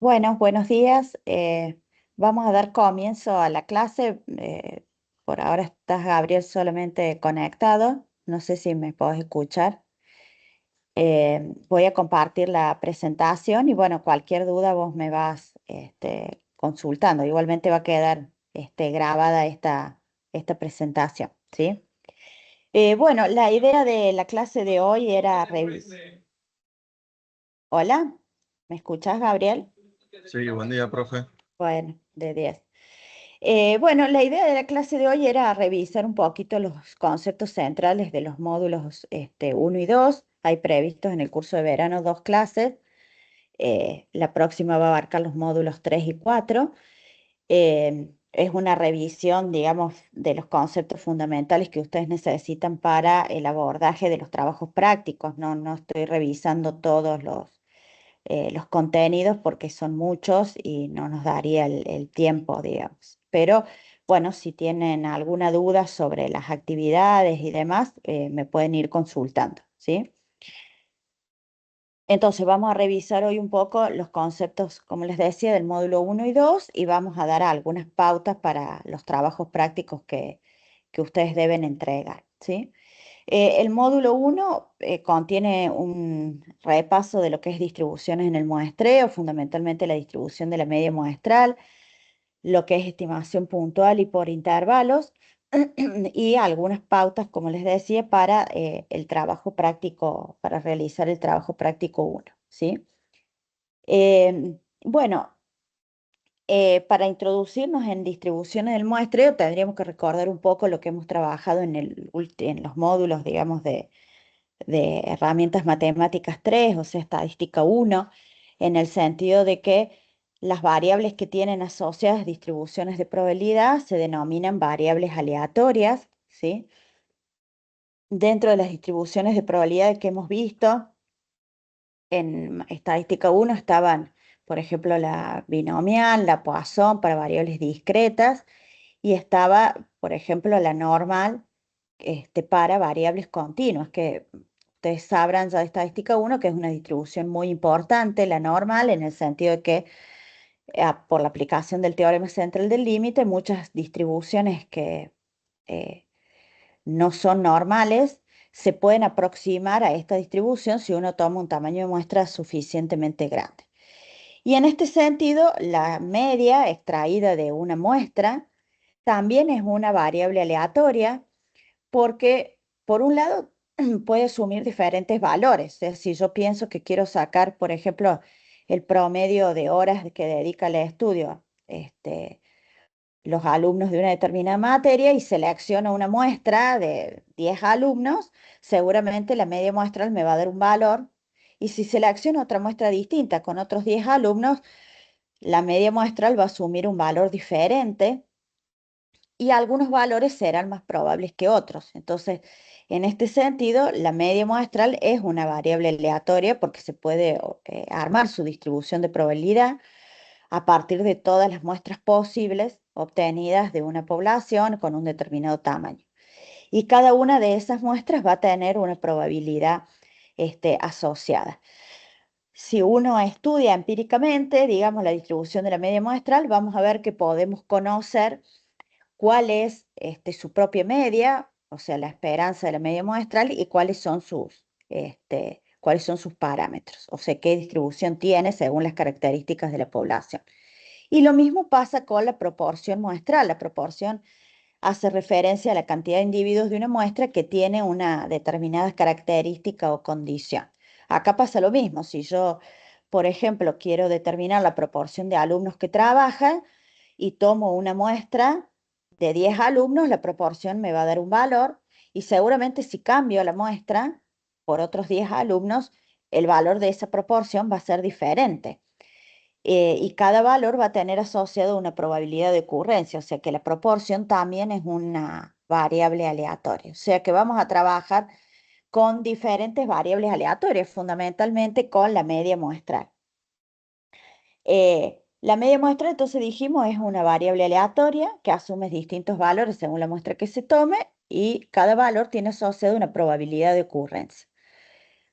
Bueno, buenos días. Vamos a dar comienzo a la clase. Por ahora estás, Gabriel, solamente conectado. No sé si me podés escuchar. Voy a compartir la presentación y bueno, cualquier duda vos me vas consultando. Igualmente va a quedar grabada esta presentación, ¿sí? Bueno, la idea de la clase de hoy era revisar. Hola, ¿me escuchás, Gabriel? Sí, buen día, profe. Bueno, de 10. Bueno, la idea de la clase de hoy era revisar un poquito los conceptos centrales de los módulos 1 y 2. Hay previstos en el curso de verano dos clases. La próxima va a abarcar los módulos 3 y 4. Es una revisión, digamos, de los conceptos fundamentales que ustedes necesitan para el abordaje de los trabajos prácticos. No estoy revisando todos los contenidos porque son muchos y no nos daría el tiempo, digamos. Pero bueno, si tienen alguna duda sobre las actividades y demás, me pueden ir consultando, ¿sí? Entonces vamos a revisar hoy un poco los conceptos, como les decía, del módulo 1 y 2 y vamos a dar algunas pautas para los trabajos prácticos que ustedes deben entregar, ¿sí? El módulo 1 contiene un repaso de lo que es distribuciones en el muestreo, fundamentalmente la distribución de la media muestral, lo que es estimación puntual y por intervalos, y algunas pautas, como les decía, para el trabajo práctico, para realizar el trabajo práctico 1, ¿sí? Bueno, para introducirnos en distribuciones del muestreo, tendríamos que recordar un poco lo que hemos trabajado en los módulos, digamos, de herramientas matemáticas 3, o sea, estadística 1, en el sentido de que las variables que tienen asociadas distribuciones de probabilidad se denominan variables aleatorias, ¿sí? Dentro de las distribuciones de probabilidad que hemos visto, en estadística 1 estaban, por ejemplo, la binomial, la Poisson para variables discretas, y estaba, por ejemplo, la normal para variables continuas, que ustedes sabrán ya de estadística 1 que es una distribución muy importante, la normal, en el sentido de que por la aplicación del teorema central del límite, muchas distribuciones que eh, no son normales se pueden aproximar a esta distribución si uno toma un tamaño de muestra suficientemente grande. Y en este sentido, la media extraída de una muestra también es una variable aleatoria porque, por un lado, puede asumir diferentes valores. Si yo pienso que quiero sacar, por ejemplo, el promedio de horas que dedica al estudio, los alumnos de una determinada materia y selecciono una muestra de 10 alumnos, seguramente la media muestral me va a dar un valor. Y si selecciono otra muestra distinta con otros 10 alumnos, la media muestral va a asumir un valor diferente y algunos valores serán más probables que otros. Entonces, en este sentido, la media muestral es una variable aleatoria porque se puede armar su distribución de probabilidad a partir de todas las muestras posibles obtenidas de una población con un determinado tamaño. Y cada una de esas muestras va a tener una probabilidad asociada. Si uno estudia empíricamente, digamos, la distribución de la media muestral, vamos a ver que podemos conocer cuál es su propia media, o sea, la esperanza de la media muestral, y cuáles son sus parámetros, o sea, qué distribución tiene según las características de la población. Y lo mismo pasa con la proporción muestral. La proporción hace referencia a la cantidad de individuos de una muestra que tiene una determinada característica o condición. Acá pasa lo mismo. Si yo, por ejemplo, quiero determinar la proporción de alumnos que trabajan y tomo una muestra de 10 alumnos, la proporción me va a dar un valor y seguramente si cambio la muestra por otros 10 alumnos, el valor de esa proporción va a ser diferente. Y cada valor va a tener asociado una probabilidad de ocurrencia, o sea que la proporción también es una variable aleatoria. O sea que vamos a trabajar con diferentes variables aleatorias, fundamentalmente con la media muestral. La media muestra, entonces dijimos, es una variable aleatoria que asume distintos valores según la muestra que se tome y cada valor tiene asociado una probabilidad de ocurrencia.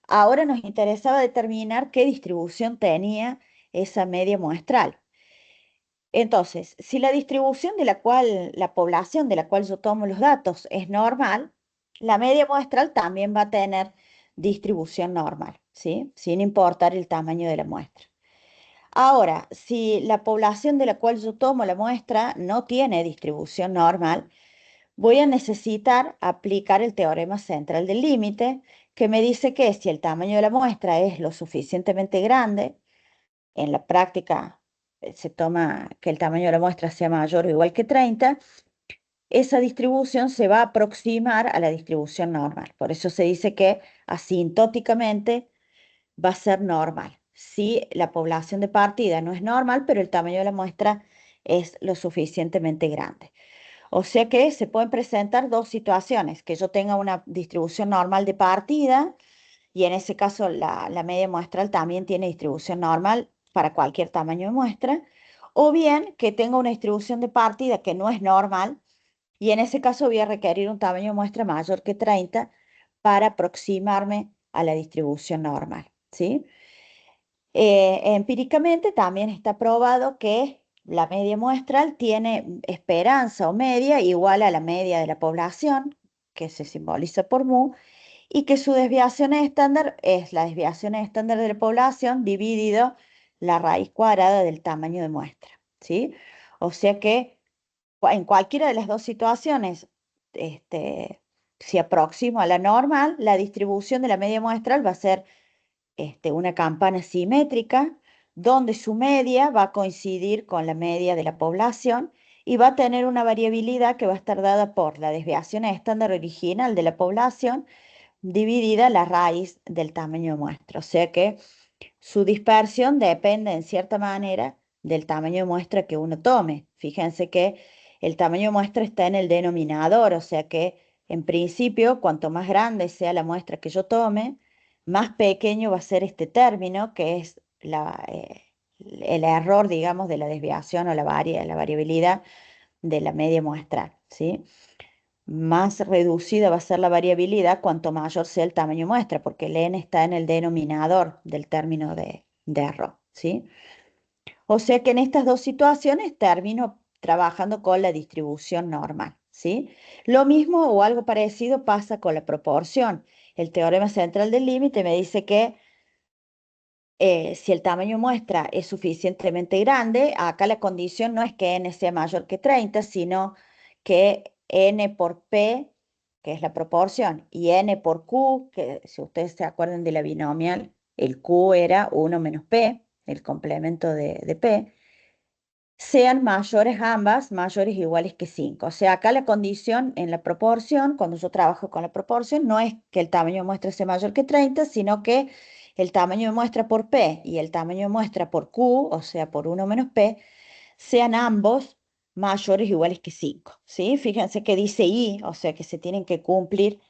Ahora nos interesaba determinar qué distribución tenía esa media muestral. Entonces, si la distribución de la cual, la población de la cual yo tomo los datos es normal, la media muestral también va a tener distribución normal, ¿sí? Sin importar el tamaño de la muestra. Ahora, si la población de la cual yo tomo la muestra no tiene distribución normal, voy a necesitar aplicar el teorema central del límite, que me dice que si el tamaño de la muestra es lo suficientemente grande, en la práctica se toma que el tamaño de la muestra sea mayor o igual que 30, esa distribución se va a aproximar a la distribución normal. Por eso se dice que asintóticamente va a ser normal. Si la población de partida no es normal, pero el tamaño de la muestra es lo suficientemente grande. O sea que se pueden presentar dos situaciones, que yo tenga una distribución normal de partida y en ese caso la media muestral también tiene distribución normal para cualquier tamaño de muestra, o bien que tenga una distribución de partida que no es normal y en ese caso voy a requerir un tamaño de muestra mayor que 30 para aproximarme a la distribución normal, ¿sí? Empíricamente también está probado que la media muestral tiene esperanza o media igual a la media de la población, que se simboliza por mu, y que su desviación estándar es la desviación estándar de la población dividido la raíz cuadrada del tamaño de muestra, ¿sí? O sea que en cualquiera de las dos situaciones, este, si aproximo a la normal, la distribución de la media muestral va a ser una campana simétrica donde su media va a coincidir con la media de la población y va a tener una variabilidad que va a estar dada por la desviación estándar original de la población dividida la raíz del tamaño de muestra. O sea que su dispersión depende en cierta manera del tamaño de muestra que uno tome. Fíjense que el tamaño de muestra está en el denominador, o sea que en principio, cuanto más grande sea la muestra que yo tome, más pequeño va a ser este término, que es el error, digamos, de la desviación o la variabilidad de la media muestral, ¿sí? Más reducida va a ser la variabilidad cuanto mayor sea el tamaño muestra, porque el n está en el denominador del término de error, ¿sí? O sea que en estas dos situaciones termino trabajando con la distribución normal, ¿sí? Lo mismo o algo parecido pasa con la proporción. El teorema central del límite me dice que si el tamaño muestra es suficientemente grande, acá la condición no es que n sea mayor que 30, sino que n por p, que es la proporción, y n por q, que si ustedes se acuerdan de la binomial, el q era 1 menos p, el complemento de p, sean mayores ambas, mayores o iguales que 5. O sea, acá la condición en la proporción, cuando yo trabajo con la proporción, no es que el tamaño de muestra sea mayor que 30, sino que el tamaño de muestra por P y el tamaño de muestra por Q, o sea, por 1 menos P, sean ambos mayores o iguales que 5. ¿Sí? Fíjense que dice I, o sea que se tienen que cumplir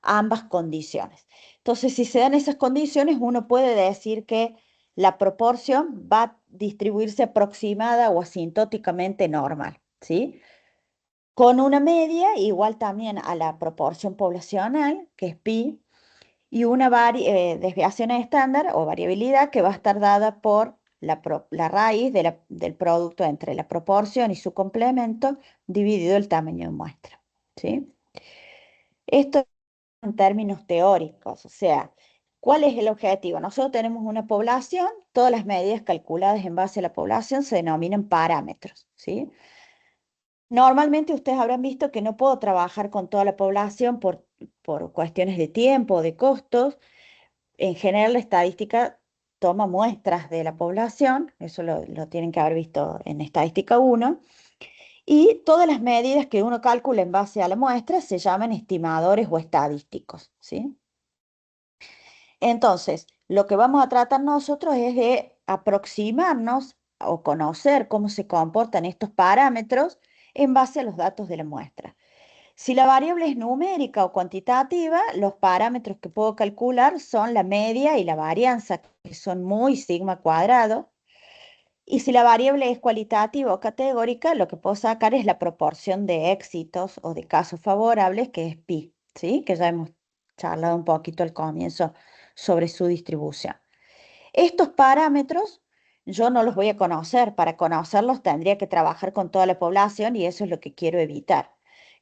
ambas condiciones. Entonces, si se dan esas condiciones, uno puede decir que la proporción va a distribuirse aproximada o asintóticamente normal, ¿sí? Con una media igual también a la proporción poblacional, que es pi, y una desviación estándar o variabilidad que va a estar dada por la raíz del producto entre la proporción y su complemento dividido el tamaño de muestra, ¿sí? Esto en términos teóricos, o sea, ¿cuál es el objetivo? Nosotros tenemos una población, todas las medidas calculadas en base a la población se denominan parámetros, ¿sí? Normalmente ustedes habrán visto que no puedo trabajar con toda la población por cuestiones de tiempo o de costos. En general, la estadística toma muestras de la población, eso lo tienen que haber visto en estadística 1, y todas las medidas que uno calcula en base a la muestra se llaman estimadores o estadísticos, ¿sí? Entonces, lo que vamos a tratar nosotros es de aproximarnos o conocer cómo se comportan estos parámetros en base a los datos de la muestra. Si la variable es numérica o cuantitativa, los parámetros que puedo calcular son la media y la varianza, que son muy sigma cuadrado. Y si la variable es cualitativa o categórica, lo que puedo sacar es la proporción de éxitos o de casos favorables, que es pi, ¿sí? Que ya hemos charlado un poquito al comienzo sobre su distribución. Estos parámetros yo no los voy a conocer. Para conocerlos tendría que trabajar con toda la población y eso es lo que quiero evitar.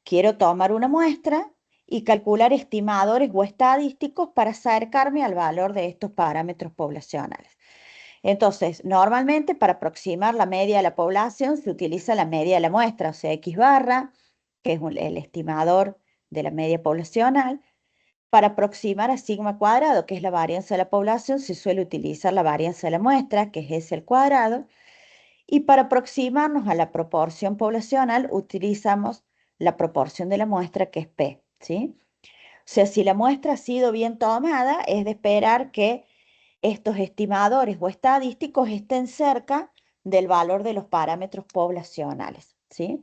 Quiero tomar una muestra y calcular estimadores o estadísticos para acercarme al valor de estos parámetros poblacionales. Entonces, normalmente para aproximar la media de la población se utiliza la media de la muestra, o sea, X barra, que es el estimador de la media poblacional. Para aproximar a sigma cuadrado, que es la varianza de la población, se suele utilizar la varianza de la muestra, que es S al cuadrado. Y para aproximarnos a la proporción poblacional, utilizamos la proporción de la muestra, que es P, ¿sí? O sea, si la muestra ha sido bien tomada, es de esperar que estos estimadores o estadísticos estén cerca del valor de los parámetros poblacionales, ¿sí?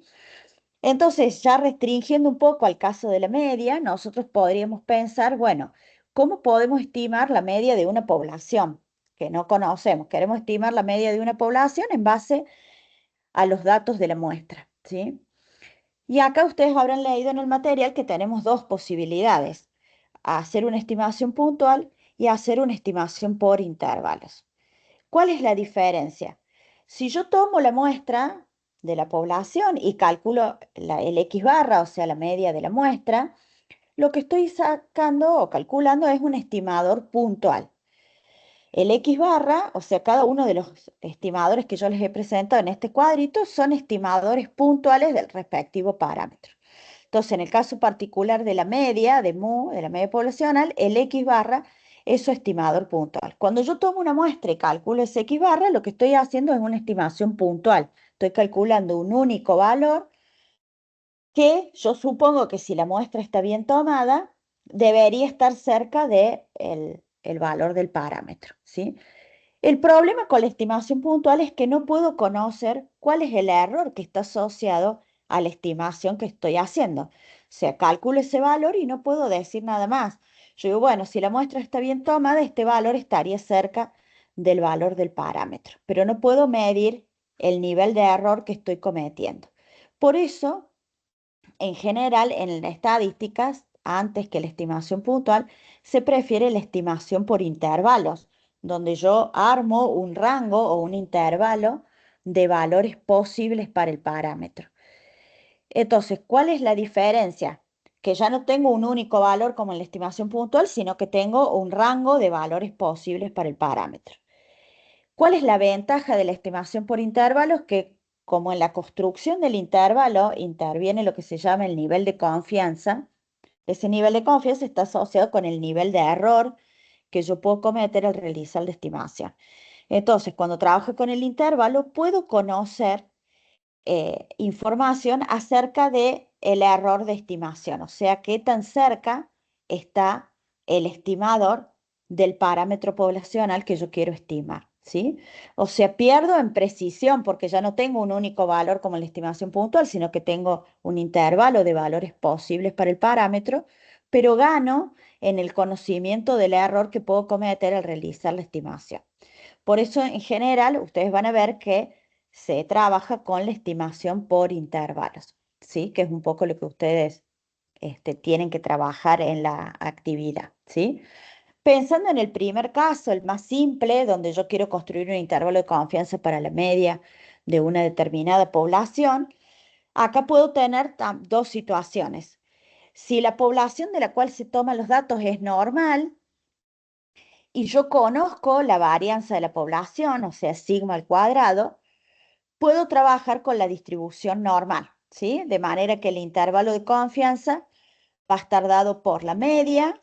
Entonces, ya restringiendo un poco al caso de la media, nosotros podríamos pensar, bueno, ¿cómo podemos estimar la media de una población que no conocemos? Queremos estimar la media de una población en base a los datos de la muestra, ¿sí? Y acá ustedes habrán leído en el material que tenemos dos posibilidades: hacer una estimación puntual y hacer una estimación por intervalos. ¿Cuál es la diferencia? Si yo tomo la muestra de la población y calculo el X barra, o sea, la media de la muestra, lo que estoy sacando o calculando es un estimador puntual. El X barra, o sea, cada uno de los estimadores que yo les he presentado en este cuadrito son estimadores puntuales del respectivo parámetro. Entonces, en el caso particular de la media, de mu, de la media poblacional, el X barra es su estimador puntual. Cuando yo tomo una muestra y calculo ese X barra, lo que estoy haciendo es una estimación puntual. Estoy calculando un único valor que yo supongo que si la muestra está bien tomada, debería estar cerca de el valor del parámetro, ¿sí? El problema con la estimación puntual es que no puedo conocer cuál es el error que está asociado a la estimación que estoy haciendo. O sea, calculo ese valor y no puedo decir nada más. Yo digo, bueno, si la muestra está bien tomada, este valor estaría cerca del valor del parámetro, pero no puedo medir el nivel de error que estoy cometiendo. Por eso, en general, en las estadísticas, antes que la estimación puntual, se prefiere la estimación por intervalos, donde yo armo un rango o un intervalo de valores posibles para el parámetro. Entonces, ¿cuál es la diferencia? Que ya no tengo un único valor como en la estimación puntual, sino que tengo un rango de valores posibles para el parámetro. ¿Cuál es la ventaja de la estimación por intervalos? Que como en la construcción del intervalo interviene lo que se llama el nivel de confianza, ese nivel de confianza está asociado con el nivel de error que yo puedo cometer al realizar la estimación. Entonces, cuando trabajo con el intervalo, puedo conocer información acerca de el error de estimación, o sea, qué tan cerca está el estimador del parámetro poblacional que yo quiero estimar, ¿sí? O sea, pierdo en precisión porque ya no tengo un único valor como la estimación puntual, sino que tengo un intervalo de valores posibles para el parámetro, pero gano en el conocimiento del error que puedo cometer al realizar la estimación. Por eso, en general, ustedes van a ver que se trabaja con la estimación por intervalos, ¿sí? Que es un poco lo que ustedes tienen que trabajar en la actividad, ¿sí? Pensando en el primer caso, el más simple, donde yo quiero construir un intervalo de confianza para la media de una determinada población, acá puedo tener dos situaciones. Si la población de la cual se toman los datos es normal, y yo conozco la varianza de la población, o sea, sigma al cuadrado, puedo trabajar con la distribución normal, ¿sí? De manera que el intervalo de confianza va a estar dado por la media,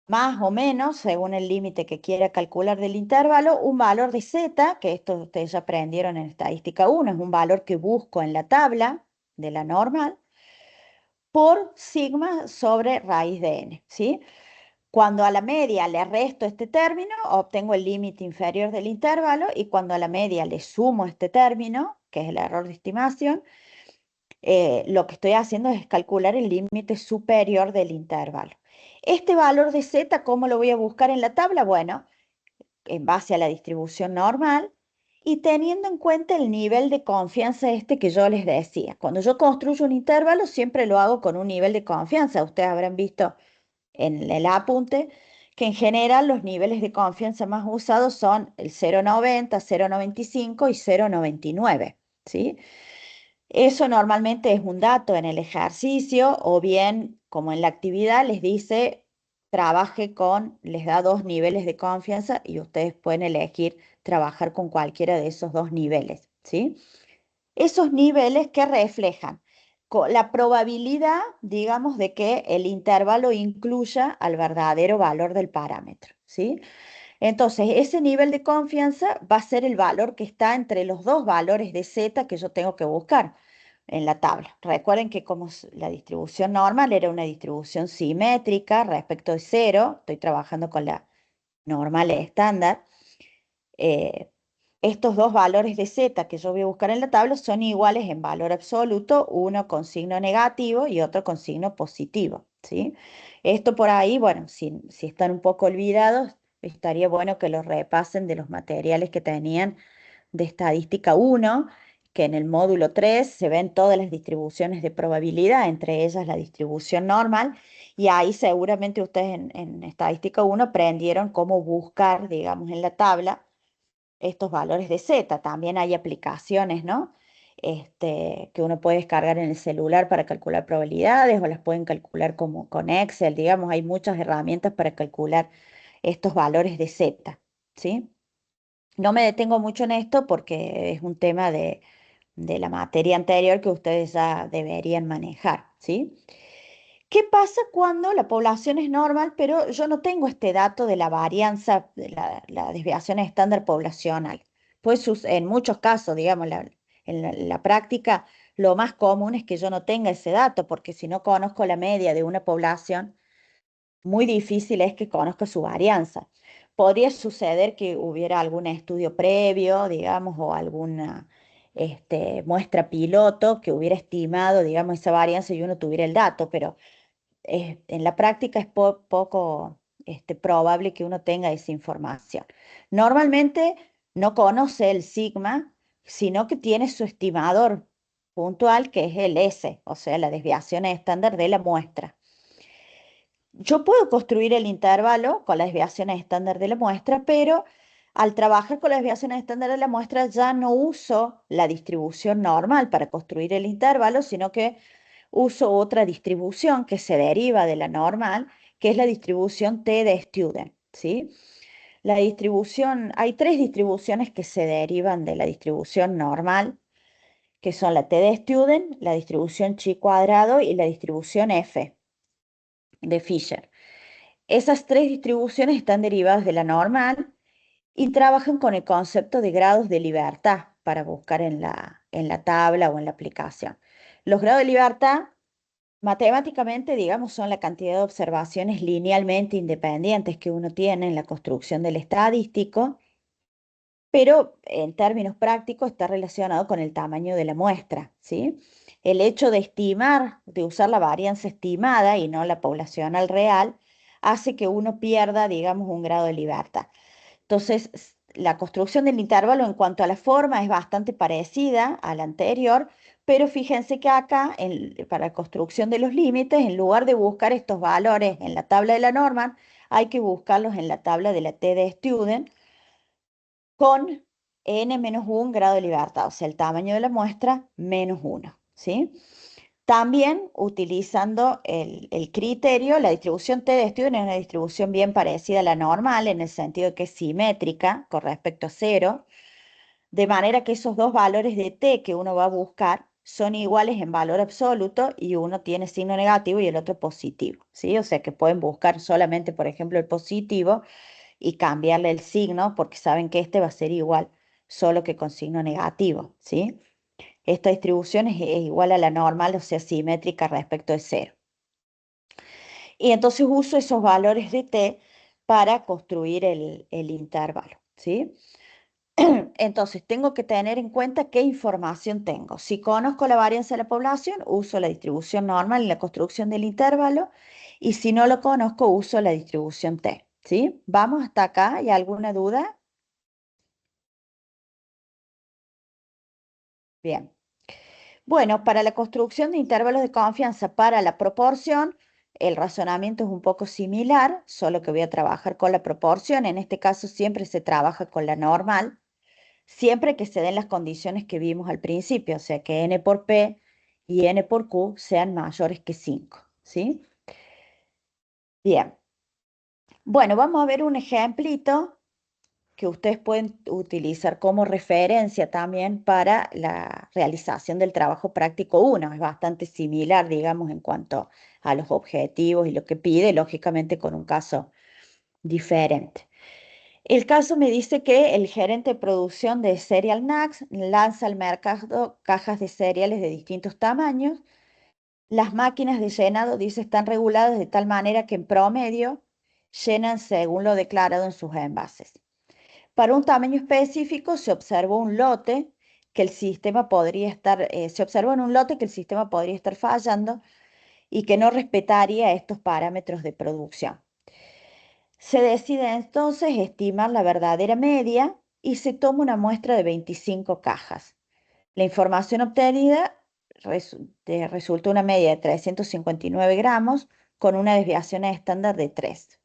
más o menos, según el límite que quiera calcular del intervalo, un valor de z, que esto ustedes ya aprendieron en estadística 1, es un valor que busco en la tabla de la normal, por sigma sobre raíz de n, ¿sí? Cuando a la media le resto este término, obtengo el límite inferior del intervalo, y cuando a la media le sumo este término, que es el error de estimación, lo que estoy haciendo es calcular el límite superior del intervalo. Este valor de z, ¿cómo lo voy a buscar en la tabla? Bueno, en base a la distribución normal y teniendo en cuenta el nivel de confianza que yo les decía. Cuando yo construyo un intervalo, siempre lo hago con un nivel de confianza. Ustedes habrán visto en el apunte que en general los niveles de confianza más usados son el 0,90, 0,95 y 0,99, ¿sí? Eso normalmente es un dato en el ejercicio o bien, como en la actividad, les dice, trabaje con, les da dos niveles de confianza y ustedes pueden elegir trabajar con cualquiera de esos dos niveles, ¿sí? Esos niveles que reflejan la probabilidad, digamos, de que el intervalo incluya al verdadero valor del parámetro, ¿sí? Entonces, ese nivel de confianza va a ser el valor que está entre los dos valores de z que yo tengo que buscar en la tabla. Recuerden que como la distribución normal era una distribución simétrica respecto de cero, estoy trabajando con la normal estándar. eh, Estos dos valores de z que yo voy a buscar en la tabla son iguales en valor absoluto, uno con signo negativo y otro con signo positivo, ¿sí? Esto por ahí, bueno, si están un poco olvidados, estaría bueno que los repasen de los materiales que tenían de estadística uno, que en el módulo 3 se ven todas las distribuciones de probabilidad, entre ellas la distribución normal, y ahí seguramente ustedes en estadística uno aprendieron cómo buscar, digamos, en la tabla estos valores de Z. También hay aplicaciones, ¿no? Que uno puede descargar en el celular para calcular probabilidades o las pueden calcular como con Excel, digamos, hay muchas herramientas para calcular estos valores de Z, ¿sí? No me detengo mucho en esto porque es un tema de la materia anterior que ustedes ya deberían manejar, ¿sí? ¿Qué pasa cuando la población es normal, pero yo no tengo este dato de la varianza, de la desviación estándar poblacional? Pues en muchos casos, digamos, en la práctica, lo más común es que yo no tenga ese dato, porque si no conozco la media de una población, muy difícil es que conozca su varianza. Podría suceder que hubiera algún estudio previo, digamos, o alguna muestra piloto que hubiera estimado, digamos, esa varianza y uno tuviera el dato, pero en la práctica es poco probable que uno tenga esa información. Normalmente no conoce el sigma, sino que tiene su estimador puntual, que es el S, o sea, la desviación estándar de la muestra. Yo puedo construir el intervalo con las desviaciones estándar de la muestra, pero al trabajar con las desviaciones estándar de la muestra ya no uso la distribución normal para construir el intervalo, sino que uso otra distribución que se deriva de la normal, que es la distribución T de Student, ¿sí? Hay tres distribuciones que se derivan de la distribución normal, que son la T de Student, la distribución chi cuadrado y la distribución F de Fisher. Esas tres distribuciones están derivadas de la normal y trabajan con el concepto de grados de libertad para buscar en la tabla o en la aplicación. Los grados de libertad, matemáticamente, digamos, son la cantidad de observaciones linealmente independientes que uno tiene en la construcción del estadístico, pero en términos prácticos está relacionado con el tamaño de la muestra, ¿sí? El hecho de estimar, de usar la varianza estimada y no la poblacional real, hace que uno pierda, digamos, un grado de libertad. Entonces, la construcción del intervalo en cuanto a la forma es bastante parecida a la anterior, pero fíjense que acá, para la construcción de los límites, en lugar de buscar estos valores en la tabla de la norma, hay que buscarlos en la tabla de la T de Student con n-1 grado de libertad, o sea, el tamaño de la muestra menos 1, ¿sí? También utilizando el criterio, la distribución T de Student es una distribución bien parecida a la normal, en el sentido de que es simétrica con respecto a cero, de manera que esos dos valores de T que uno va a buscar son iguales en valor absoluto y uno tiene signo negativo y el otro positivo, ¿sí? O sea que pueden buscar solamente, por ejemplo, el positivo y cambiarle el signo porque saben que este va a ser igual, solo que con signo negativo, ¿sí? Esta distribución es igual a la normal, o sea, simétrica respecto de cero. Y entonces uso esos valores de t para construir el intervalo, ¿sí? Entonces tengo que tener en cuenta qué información tengo. Si conozco la varianza de la población, uso la distribución normal en la construcción del intervalo, y si no lo conozco, uso la distribución t, ¿sí? ¿Vamos hasta acá? ¿Hay alguna duda? Bien. Bueno, para la construcción de intervalos de confianza para la proporción, el razonamiento es un poco similar, solo que voy a trabajar con la proporción. En este caso siempre se trabaja con la normal, siempre que se den las condiciones que vimos al principio, o sea que n por p y n por q sean mayores que 5, ¿sí? Bien, bueno, vamos a ver un ejemplito que ustedes pueden utilizar como referencia también para la realización del trabajo práctico 1. Es bastante similar, digamos, en cuanto a los objetivos y lo que pide, lógicamente con un caso diferente. El caso me dice que el gerente de producción de Cereal Snacks lanza al mercado cajas de cereales de distintos tamaños. Las máquinas de llenado, dice, están reguladas de tal manera que en promedio llenan según lo declarado en sus envases. Para un tamaño específico se observó un lote que el sistema podría estar, se observó en un lote que el sistema podría estar fallando y que no respetaría estos parámetros de producción. Se decide entonces estimar la verdadera media y se toma una muestra de 25 cajas. La información obtenida resultó una media de 359 gramos con una desviación estándar de 3.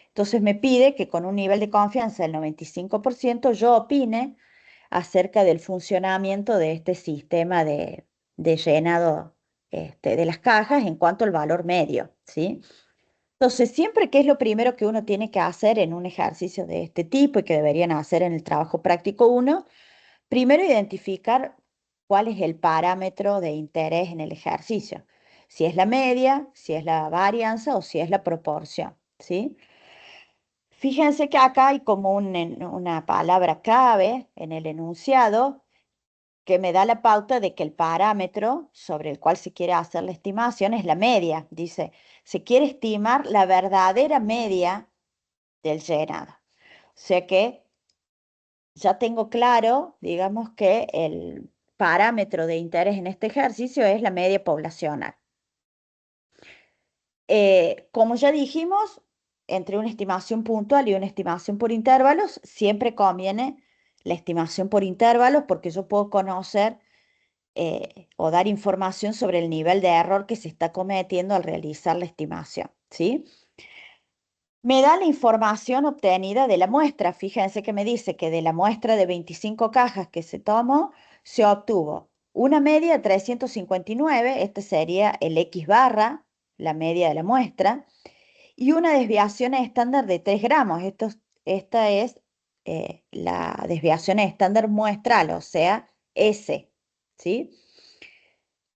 Entonces me pide que con un nivel de confianza del 95% yo opine acerca del funcionamiento de este sistema de llenado de las cajas en cuanto al valor medio, ¿sí? Entonces, siempre que es lo primero que uno tiene que hacer en un ejercicio de este tipo y que deberían hacer en el trabajo práctico uno, primero identificar cuál es el parámetro de interés en el ejercicio, si es la media, si es la varianza o si es la proporción, ¿sí? Fíjense que acá hay como una palabra clave en el enunciado que me da la pauta de que el parámetro sobre el cual se quiere hacer la estimación es la media. Dice, se quiere estimar la verdadera media del llenado. O sea que ya tengo claro, digamos que el parámetro de interés en este ejercicio es la media poblacional. Como ya dijimos, entre una estimación puntual y una estimación por intervalos, siempre conviene la estimación por intervalos porque yo puedo conocer o dar información sobre el nivel de error que se está cometiendo al realizar la estimación, ¿sí? Me da la información obtenida de la muestra. Fíjense que me dice que de la muestra de 25 cajas que se tomó, se obtuvo una media de 359, este sería el X barra, la media de la muestra, y una desviación estándar de 3 gramos. Esta es la desviación estándar muestral, o sea, S, ¿sí?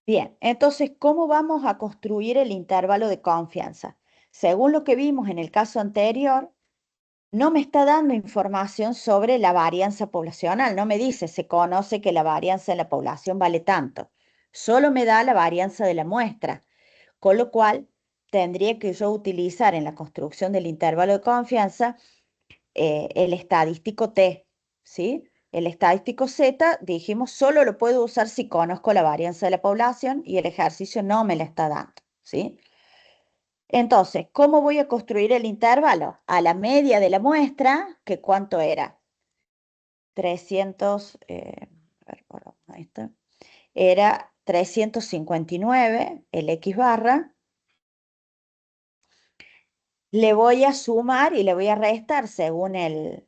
Bien, entonces, ¿cómo vamos a construir el intervalo de confianza? Según lo que vimos en el caso anterior, no me está dando información sobre la varianza poblacional, no me dice, se conoce que la varianza de la población vale tanto, solo me da la varianza de la muestra, con lo cual tendría que yo utilizar en la construcción del intervalo de confianza el estadístico T, ¿sí? El estadístico Z, dijimos, solo lo puedo usar si conozco la varianza de la población y el ejercicio no me la está dando, ¿sí? Entonces, ¿cómo voy a construir el intervalo? A la media de la muestra, que ¿cuánto era? 300, a ver, ahí está. Era 359 el X barra. Le voy a sumar y le voy a restar según el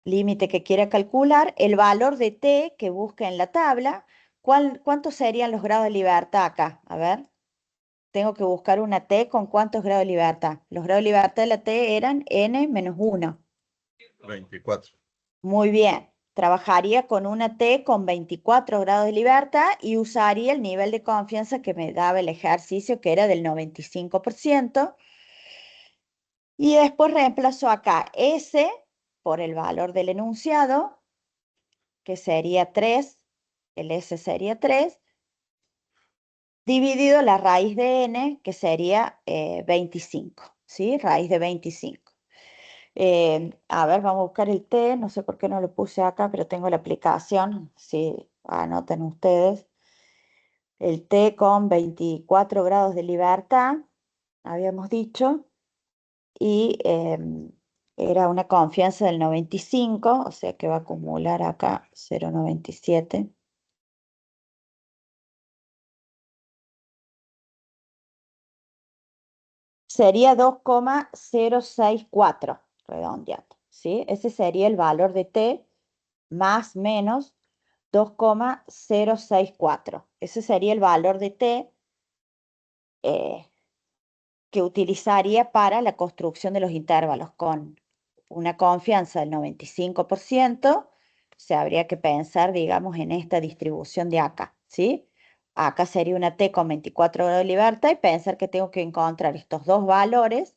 límite que quiera calcular, el valor de t que busca en la tabla. ¿Cuántos serían los grados de libertad acá? A ver, tengo que buscar una t con cuántos grados de libertad. Los grados de libertad de la t eran n menos 1. 24. Muy bien. Trabajaría con una t con 24 grados de libertad y usaría el nivel de confianza que me daba el ejercicio, que era del 95%. Y después reemplazo acá S por el valor del enunciado, que sería 3, el S sería 3, dividido la raíz de n, que sería 25, ¿sí? Raíz de 25. A ver, vamos a buscar el t, no sé por qué no lo puse acá, pero tengo la aplicación, si anoten ustedes. El t con 24 grados de libertad, habíamos dicho, y era una confianza del 95, o sea que va a acumular acá 0,97. sería 2,064, redondeando, ¿sí? Ese sería el valor de t más menos 2,064. Ese sería el valor de t eh, que utilizaría para la construcción de los intervalos con una confianza del 95%. Se habría que pensar, digamos, en esta distribución de acá, ¿sí? Acá sería una t con 24 grados de libertad y pensar que tengo que encontrar estos dos valores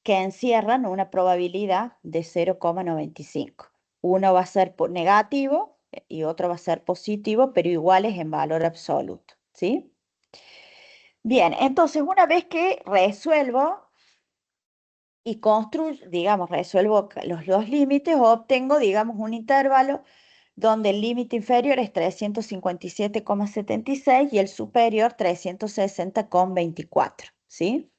que encierran una probabilidad de 0,95. Uno va a ser negativo y otro va a ser positivo, pero iguales en valor absoluto, ¿sí? Bien, entonces una vez que resuelvo y construyo, digamos, resuelvo los dos límites, obtengo, digamos, un intervalo donde el límite inferior es 357,76 y el superior 360,24, ¿sí?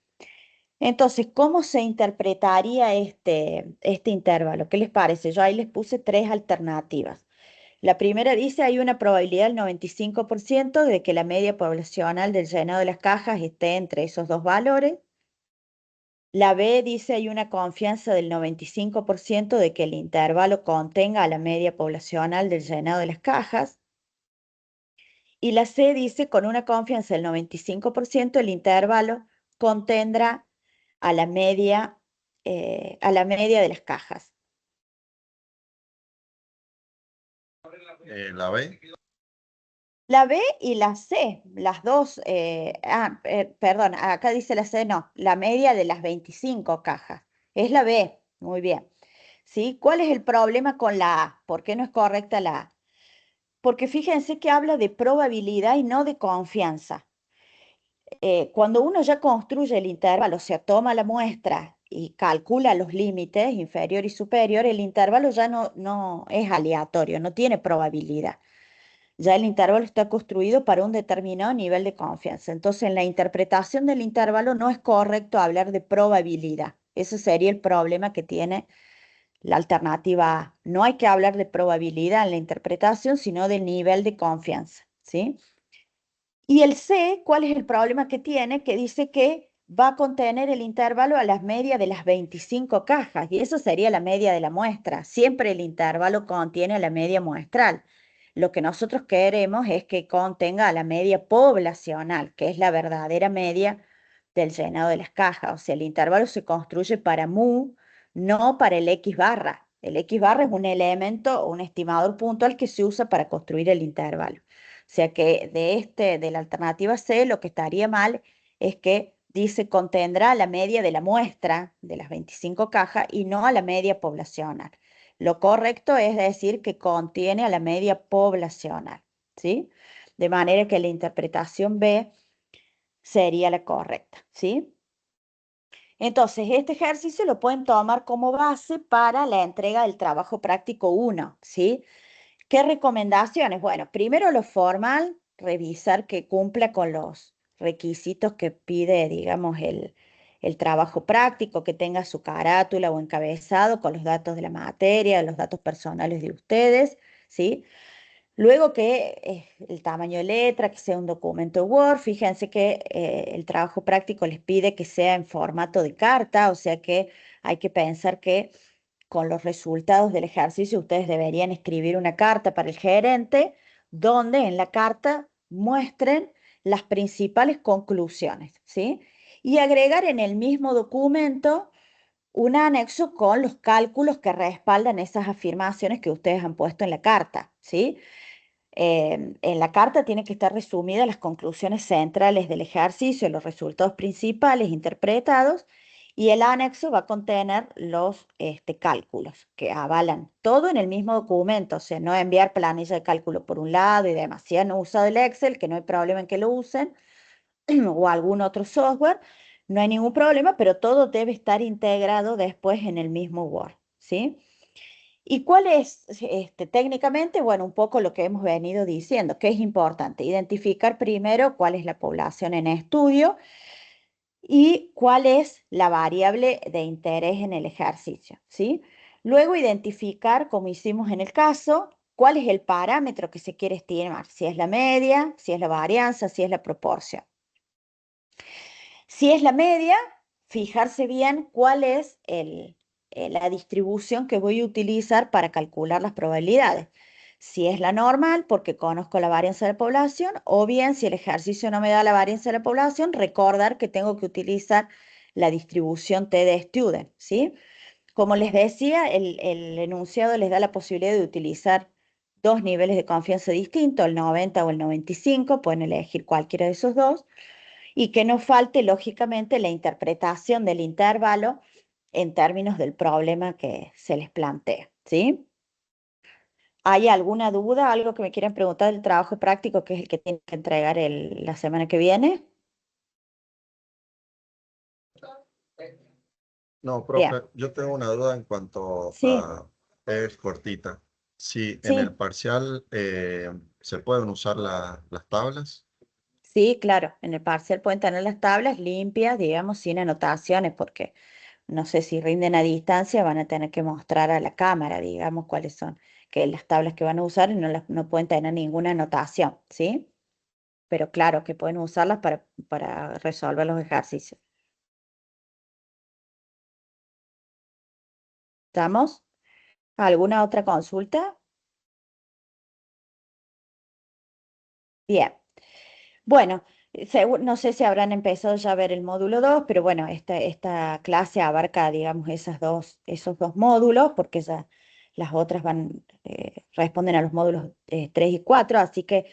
Entonces, ¿cómo se interpretaría este intervalo? ¿Qué les parece? Yo ahí les puse tres alternativas. La primera dice hay una probabilidad del 95% de que la media poblacional del llenado de las cajas esté entre esos dos valores. La B dice hay una confianza del 95% de que el intervalo contenga a la media poblacional del llenado de las cajas. Y la C dice con una confianza del 95% el intervalo contendrá a la media de las cajas. La B. La B y la C, las dos, perdón, acá dice la C, no, la media de las 25 cajas. Es la B, muy bien. ¿Sí? ¿Cuál es el problema con la A? ¿Por qué no es correcta la A? Porque fíjense que habla de probabilidad y no de confianza. Cuando uno ya construye el intervalo, o sea, toma la muestra y calcula los límites inferior y superior, el intervalo ya no es aleatorio, no tiene probabilidad. Ya el intervalo está construido para un determinado nivel de confianza. Entonces, en la interpretación del intervalo no es correcto hablar de probabilidad. Ese sería el problema que tiene la alternativa A. No hay que hablar de probabilidad en la interpretación, sino del nivel de confianza, ¿sí? Y el C, ¿cuál es el problema que tiene? Que dice que va a contener el intervalo a las medias de las 25 cajas, y eso sería la media de la muestra. Siempre el intervalo contiene la media muestral. Lo que nosotros queremos es que contenga a la media poblacional, que es la verdadera media del llenado de las cajas. O sea, el intervalo se construye para mu, no para el X barra. El X barra es un elemento, un estimador puntual que se usa para construir el intervalo. O sea que de la alternativa C, lo que estaría mal es que dice contendrá la media de la muestra de las 25 cajas y no a la media poblacional. Lo correcto es decir que contiene a la media poblacional, ¿sí? De manera que la interpretación B sería la correcta, ¿sí? Entonces, este ejercicio lo pueden tomar como base para la entrega del trabajo práctico 1, ¿sí? ¿Qué recomendaciones? Bueno, primero lo formal, revisar que cumpla con los requisitos que pide, digamos, el trabajo práctico, que tenga su carátula o encabezado con los datos de la materia, los datos personales de ustedes, ¿sí? Luego que el tamaño de letra, que sea un documento Word, fíjense que el trabajo práctico les pide que sea en formato de carta, o sea que hay que pensar que con los resultados del ejercicio ustedes deberían escribir una carta para el gerente donde en la carta muestren las principales conclusiones, ¿sí? Y agregar en el mismo documento un anexo con los cálculos que respaldan esas afirmaciones que ustedes han puesto en la carta, ¿sí? En la carta tienen que estar resumidas las conclusiones centrales del ejercicio, los resultados principales interpretados, y el anexo va a contener los cálculos que avalan todo en el mismo documento, o sea, no enviar planilla de cálculo por un lado y demás. Si han usado el Excel, que no hay problema en que lo usen, o algún otro software, no hay ningún problema, pero todo debe estar integrado después en el mismo Word, ¿sí? ¿Y cuál es, técnicamente? Bueno, un poco lo que hemos venido diciendo, que es importante identificar primero cuál es la población en estudio y cuál es la variable de interés en el ejercicio, ¿sí? Luego identificar, como hicimos en el caso, cuál es el parámetro que se quiere estimar, si es la media, si es la varianza, si es la proporción. Si es la media, fijarse bien cuál es la distribución que voy a utilizar para calcular las probabilidades. Si es la normal, porque conozco la varianza de la población, o bien si el ejercicio no me da la varianza de la población, recordar que tengo que utilizar la distribución T de Student, ¿sí? Como les decía, el enunciado les da la posibilidad de utilizar dos niveles de confianza distintos, el 90 o el 95, pueden elegir cualquiera de esos dos, y que no falte, lógicamente, la interpretación del intervalo en términos del problema que se les plantea, ¿sí? ¿Hay alguna duda, algo que me quieran preguntar del trabajo práctico, que es el que tienen que entregar la semana que viene? No, Bien, profe, yo tengo una duda en cuanto sí, a, es cortita. Si en el sí, parcial se pueden usar las tablas. sí, claro. En el parcial pueden tener las tablas limpias, digamos, sin anotaciones, porque no sé si rinden a distancia, van a tener que mostrar a la cámara, digamos, cuáles son que las tablas que van a usar y no pueden tener ninguna anotación, ¿sí? Pero claro que pueden usarlas para resolver los ejercicios. ¿Estamos? ¿Alguna otra consulta? Bien. Bueno, no sé si habrán empezado ya a ver el módulo 2, pero bueno, esta clase abarca, digamos, esos dos módulos, porque ya las otras responden a los módulos 3 y 4, así que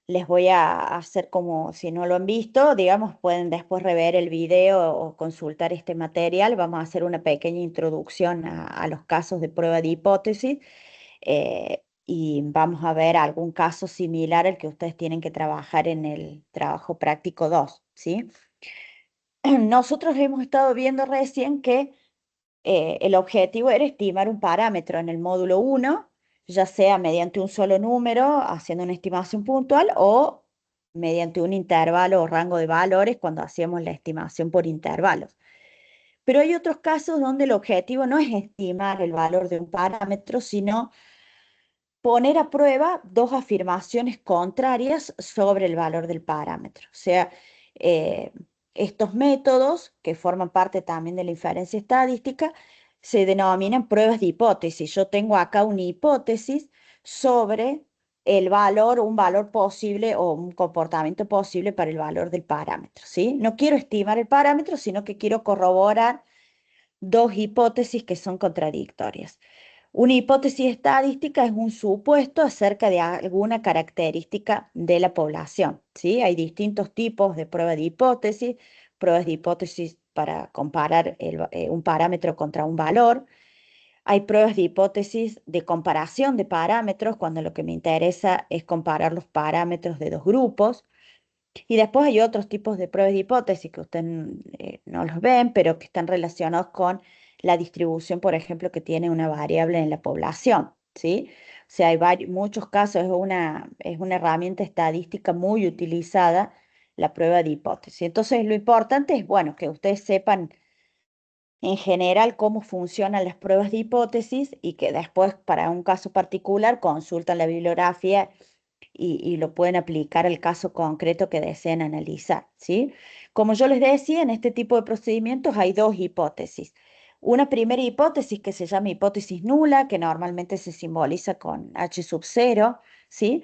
les voy a hacer como si no lo han visto, digamos, pueden después rever el video o consultar este material. Vamos a hacer una pequeña introducción a los casos de prueba de hipótesis, y vamos a ver algún caso similar al que ustedes tienen que trabajar en el trabajo práctico 2, ¿sí? Nosotros hemos estado viendo recién que el objetivo era estimar un parámetro en el módulo 1, ya sea mediante un solo número, haciendo una estimación puntual, o mediante un intervalo o rango de valores cuando hacíamos la estimación por intervalos. Pero hay otros casos donde el objetivo no es estimar el valor de un parámetro, sino poner a prueba dos afirmaciones contrarias sobre el valor del parámetro. O sea, eh, estos métodos, que forman parte también de la inferencia estadística, se denominan pruebas de hipótesis. Yo tengo acá una hipótesis sobre el valor, un valor posible o un comportamiento posible para el valor del parámetro, ¿sí? No quiero estimar el parámetro, sino que quiero corroborar dos hipótesis que son contradictorias. Una hipótesis estadística es un supuesto acerca de alguna característica de la población, ¿sí? Hay distintos tipos de pruebas de hipótesis para comparar un parámetro contra un valor. Hay pruebas de hipótesis de comparación de parámetros, cuando lo que me interesa es comparar los parámetros de dos grupos. Y después hay otros tipos de pruebas de hipótesis que ustedes no los ven, pero que están relacionados con la distribución, por ejemplo, que tiene una variable en la población, ¿sí? O sea, hay muchos casos, es una herramienta estadística muy utilizada, la prueba de hipótesis. Entonces, lo importante es, bueno, que ustedes sepan en general cómo funcionan las pruebas de hipótesis y que después, para un caso particular, consultan la bibliografía y lo pueden aplicar al caso concreto que deseen analizar, ¿sí? Como yo les decía, en este tipo de procedimientos hay dos hipótesis. Una primera hipótesis que se llama hipótesis nula, que normalmente se simboliza con H sub 0, ¿sí?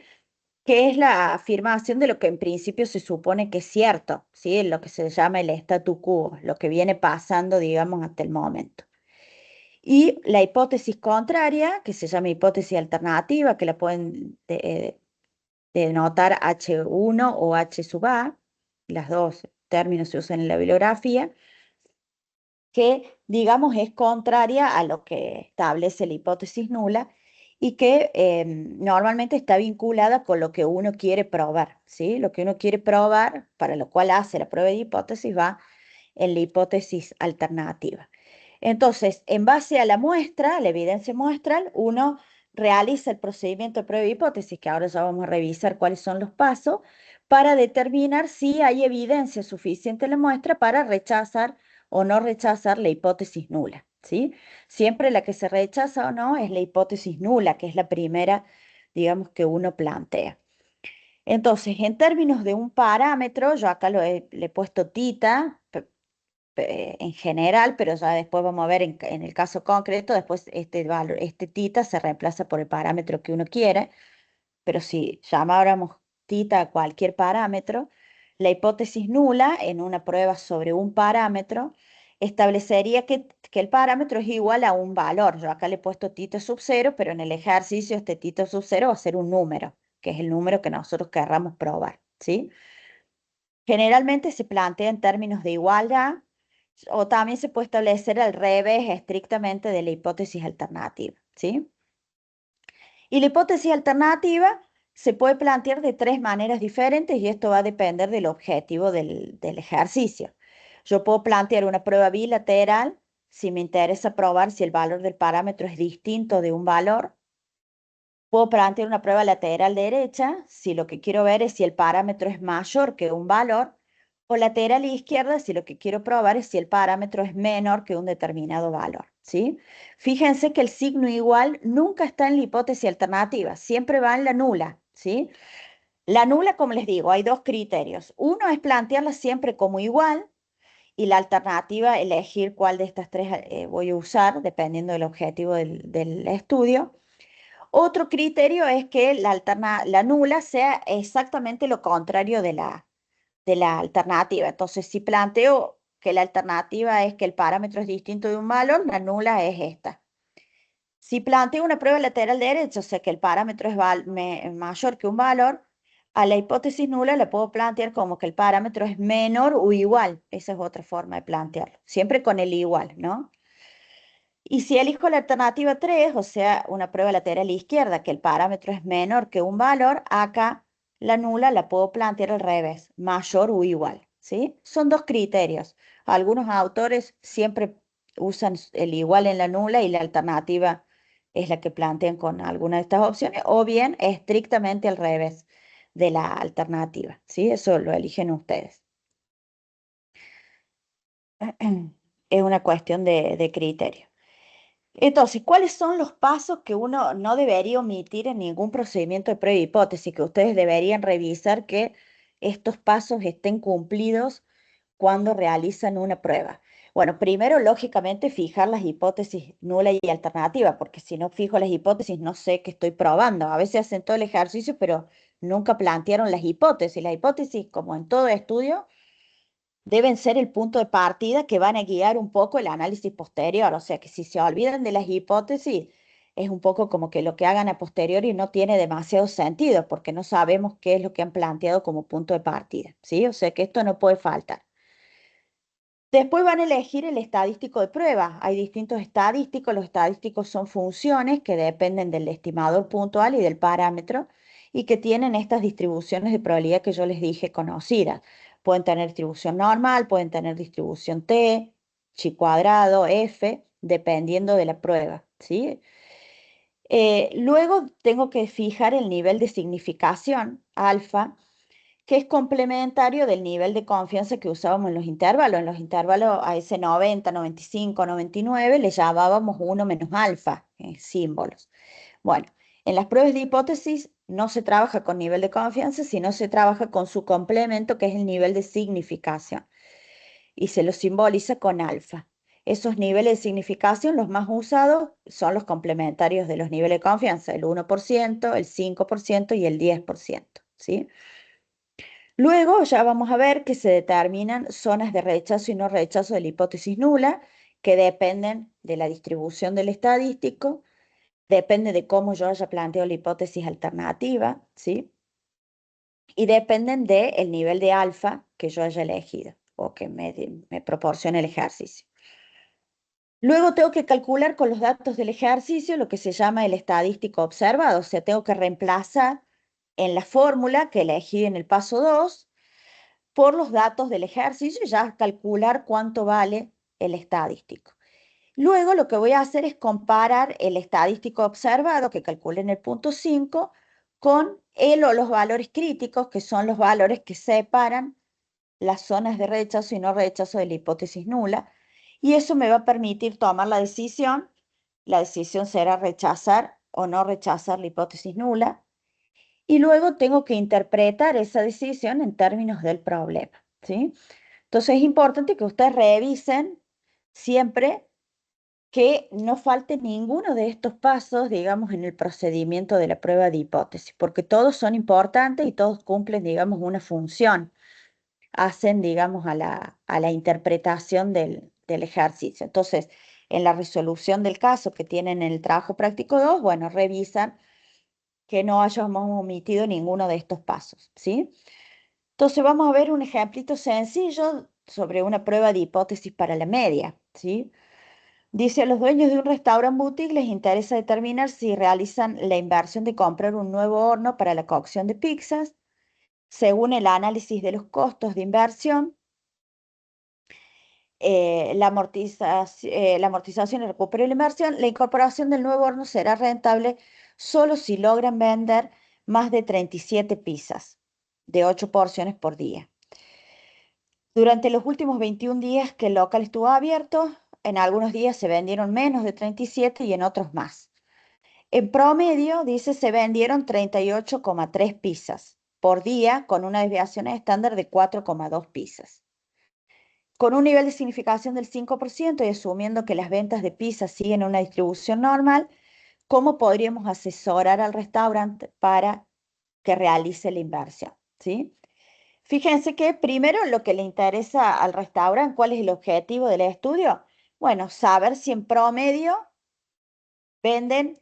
Que es la afirmación de lo que en principio se supone que es cierto, ¿sí? Lo que se llama el statu quo, lo que viene pasando, digamos, hasta el momento. Y la hipótesis contraria, que se llama hipótesis alternativa, que la pueden denotar H1 o H sub A, las dos términos se usan en la bibliografía, que digamos es contraria a lo que establece la hipótesis nula y que normalmente está vinculada con lo que uno quiere probar, ¿sí? Lo que uno quiere probar, para lo cual hace la prueba de hipótesis, va en la hipótesis alternativa. Entonces, en base a la muestra, la evidencia muestral, uno realiza el procedimiento de prueba de hipótesis, que ahora ya vamos a revisar cuáles son los pasos, para determinar si hay evidencia suficiente en la muestra para rechazar o no rechazar la hipótesis nula, ¿sí? Siempre la que se rechaza o no es la hipótesis nula, que es la primera, digamos, que uno plantea. Entonces, en términos de un parámetro, yo acá le he puesto tita, en general, pero ya después vamos a ver en el caso concreto, después este valor, este tita se reemplaza por el parámetro que uno quiere, pero si llamáramos tita a cualquier parámetro, la hipótesis nula en una prueba sobre un parámetro establecería que el parámetro es igual a un valor. Yo acá le he puesto tita sub 0, pero en el ejercicio este tita sub 0 va a ser un número, que es el número que nosotros querramos probar, ¿sí? Generalmente se plantea en términos de igualdad o también se puede establecer al revés estrictamente de la hipótesis alternativa, ¿sí? Y la hipótesis alternativa se puede plantear de tres maneras diferentes y esto va a depender del objetivo del ejercicio. Yo puedo plantear una prueba bilateral si me interesa probar si el valor del parámetro es distinto de un valor. Puedo plantear una prueba lateral derecha si lo que quiero ver es si el parámetro es mayor que un valor, o lateral izquierda si lo que quiero probar es si el parámetro es menor que un determinado valor, ¿sí? Fíjense que el signo igual nunca está en la hipótesis alternativa, siempre va en la nula, ¿sí? La nula, como les digo, hay dos criterios. Uno es plantearla siempre como igual y la alternativa, elegir cuál de estas tres voy a usar dependiendo del objetivo del estudio. Otro criterio es que la nula sea exactamente lo contrario de la alternativa. Entonces, si planteo que la alternativa es que el parámetro es distinto de un valor, la nula es esta. Si planteo una prueba lateral derecha, o sea que el parámetro es mayor que un valor, a la hipótesis nula la puedo plantear como que el parámetro es menor o igual. Esa es otra forma de plantearlo. Siempre con el igual, ¿no? Y si elijo la alternativa 3, o sea, una prueba lateral izquierda, que el parámetro es menor que un valor, acá la nula la puedo plantear al revés, mayor o igual, ¿sí? Son dos criterios. Algunos autores siempre usan el igual en la nula y la alternativa es la que plantean con alguna de estas opciones, o bien estrictamente al revés de la alternativa, ¿sí? Eso lo eligen ustedes. Es una cuestión de criterio. Entonces, ¿cuáles son los pasos que uno no debería omitir en ningún procedimiento de prueba de hipótesis? Que ustedes deberían revisar que estos pasos estén cumplidos cuando realizan una prueba. Bueno, primero, lógicamente, fijar las hipótesis nula y alternativa, porque si no fijo las hipótesis, no sé qué estoy probando. A veces hacen todo el ejercicio, pero nunca plantearon las hipótesis. Las hipótesis, como en todo estudio, deben ser el punto de partida que van a guiar un poco el análisis posterior. O sea que si se olvidan de las hipótesis, es un poco como que lo que hagan a posteriori no tiene demasiado sentido porque no sabemos qué es lo que han planteado como punto de partida, ¿sí? O sea que esto no puede faltar. Después van a elegir el estadístico de prueba. Hay distintos estadísticos. Los estadísticos son funciones que dependen del estimador puntual y del parámetro y que tienen estas distribuciones de probabilidad que yo les dije conocidas. Pueden tener distribución normal, pueden tener distribución T, chi cuadrado, F, dependiendo de la prueba, ¿sí? Luego tengo que fijar el nivel de significación, alfa, que es complementario del nivel de confianza que usábamos en los intervalos. En los intervalos a ese 90, 95, 99 le llamábamos 1 menos alfa, símbolos. Bueno, en las pruebas de hipótesis no se trabaja con nivel de confianza, sino se trabaja con su complemento, que es el nivel de significación, y se lo simboliza con alfa. Esos niveles de significación, los más usados, son los complementarios de los niveles de confianza, el 1%, el 5% y el 10%, ¿sí? Luego ya vamos a ver que se determinan zonas de rechazo y no rechazo de la hipótesis nula, que dependen de la distribución del estadístico, depende de cómo yo haya planteado la hipótesis alternativa, ¿sí? Y dependen del nivel de alfa que yo haya elegido o que me proporcione el ejercicio. Luego tengo que calcular con los datos del ejercicio lo que se llama el estadístico observado, o sea, tengo que reemplazar en la fórmula que elegí en el paso 2 por los datos del ejercicio y ya calcular cuánto vale el estadístico. Luego lo que voy a hacer es comparar el estadístico observado que calculé en el punto 5 con él o los valores críticos, que son los valores que separan las zonas de rechazo y no rechazo de la hipótesis nula, y eso me va a permitir tomar la decisión. La decisión será rechazar o no rechazar la hipótesis nula, y luego tengo que interpretar esa decisión en términos del problema, ¿sí? Entonces es importante que ustedes revisen siempre que no falte ninguno de estos pasos, digamos, en el procedimiento de la prueba de hipótesis, porque todos son importantes y todos cumplen, digamos, una función, hacen, digamos, a la interpretación del ejercicio. Entonces, en la resolución del caso que tienen en el trabajo práctico 2, bueno, revisan que no hayamos omitido ninguno de estos pasos, ¿sí? Entonces, vamos a ver un ejemplito sencillo sobre una prueba de hipótesis para la media, ¿sí? Dice, a los dueños de un restaurante boutique les interesa determinar si realizan la inversión de comprar un nuevo horno para la cocción de pizzas. Según el análisis de los costos de inversión, la amortización y recupero de la inversión, la incorporación del nuevo horno será rentable solo si logran vender más de 37 pizzas de 8 porciones por día. Durante los últimos 21 días que el local estuvo abierto, en algunos días se vendieron menos de 37 y en otros más. En promedio, dice, se vendieron 38,3 pizzas por día con una desviación estándar de 4,2 pizzas. Con un nivel de significación del 5% y asumiendo que las ventas de pizzas siguen una distribución normal, ¿cómo podríamos asesorar al restaurante para que realice la inversión? ¿Sí? Fíjense que primero lo que le interesa al restaurante, ¿cuál es el objetivo del estudio? Bueno, saber si en promedio venden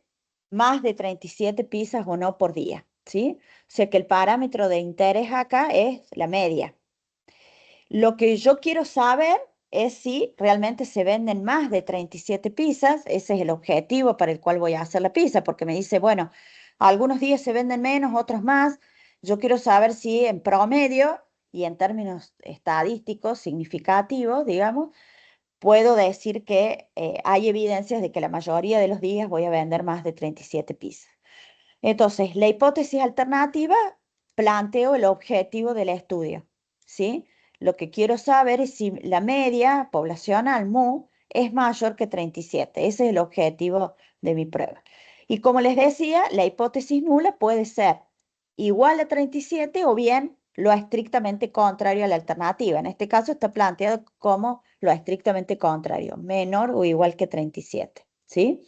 más de 37 pizzas o no por día, ¿sí? O sea que el parámetro de interés acá es la media. Lo que yo quiero saber es si realmente se venden más de 37 pizzas, ese es el objetivo para el cual voy a hacer la pizza, porque me dice, bueno, algunos días se venden menos, otros más. Yo quiero saber si en promedio y en términos estadísticos significativos, digamos, puedo decir que hay evidencias de que la mayoría de los días voy a vender más de 37 pizzas. Entonces, la hipótesis alternativa planteo el objetivo del estudio, ¿sí? Lo que quiero saber es si la media poblacional MU es mayor que 37. Ese es el objetivo de mi prueba. Y como les decía, la hipótesis nula puede ser igual a 37 o bien lo estrictamente contrario a la alternativa. En este caso está planteado como lo estrictamente contrario, menor o igual que 37, ¿sí?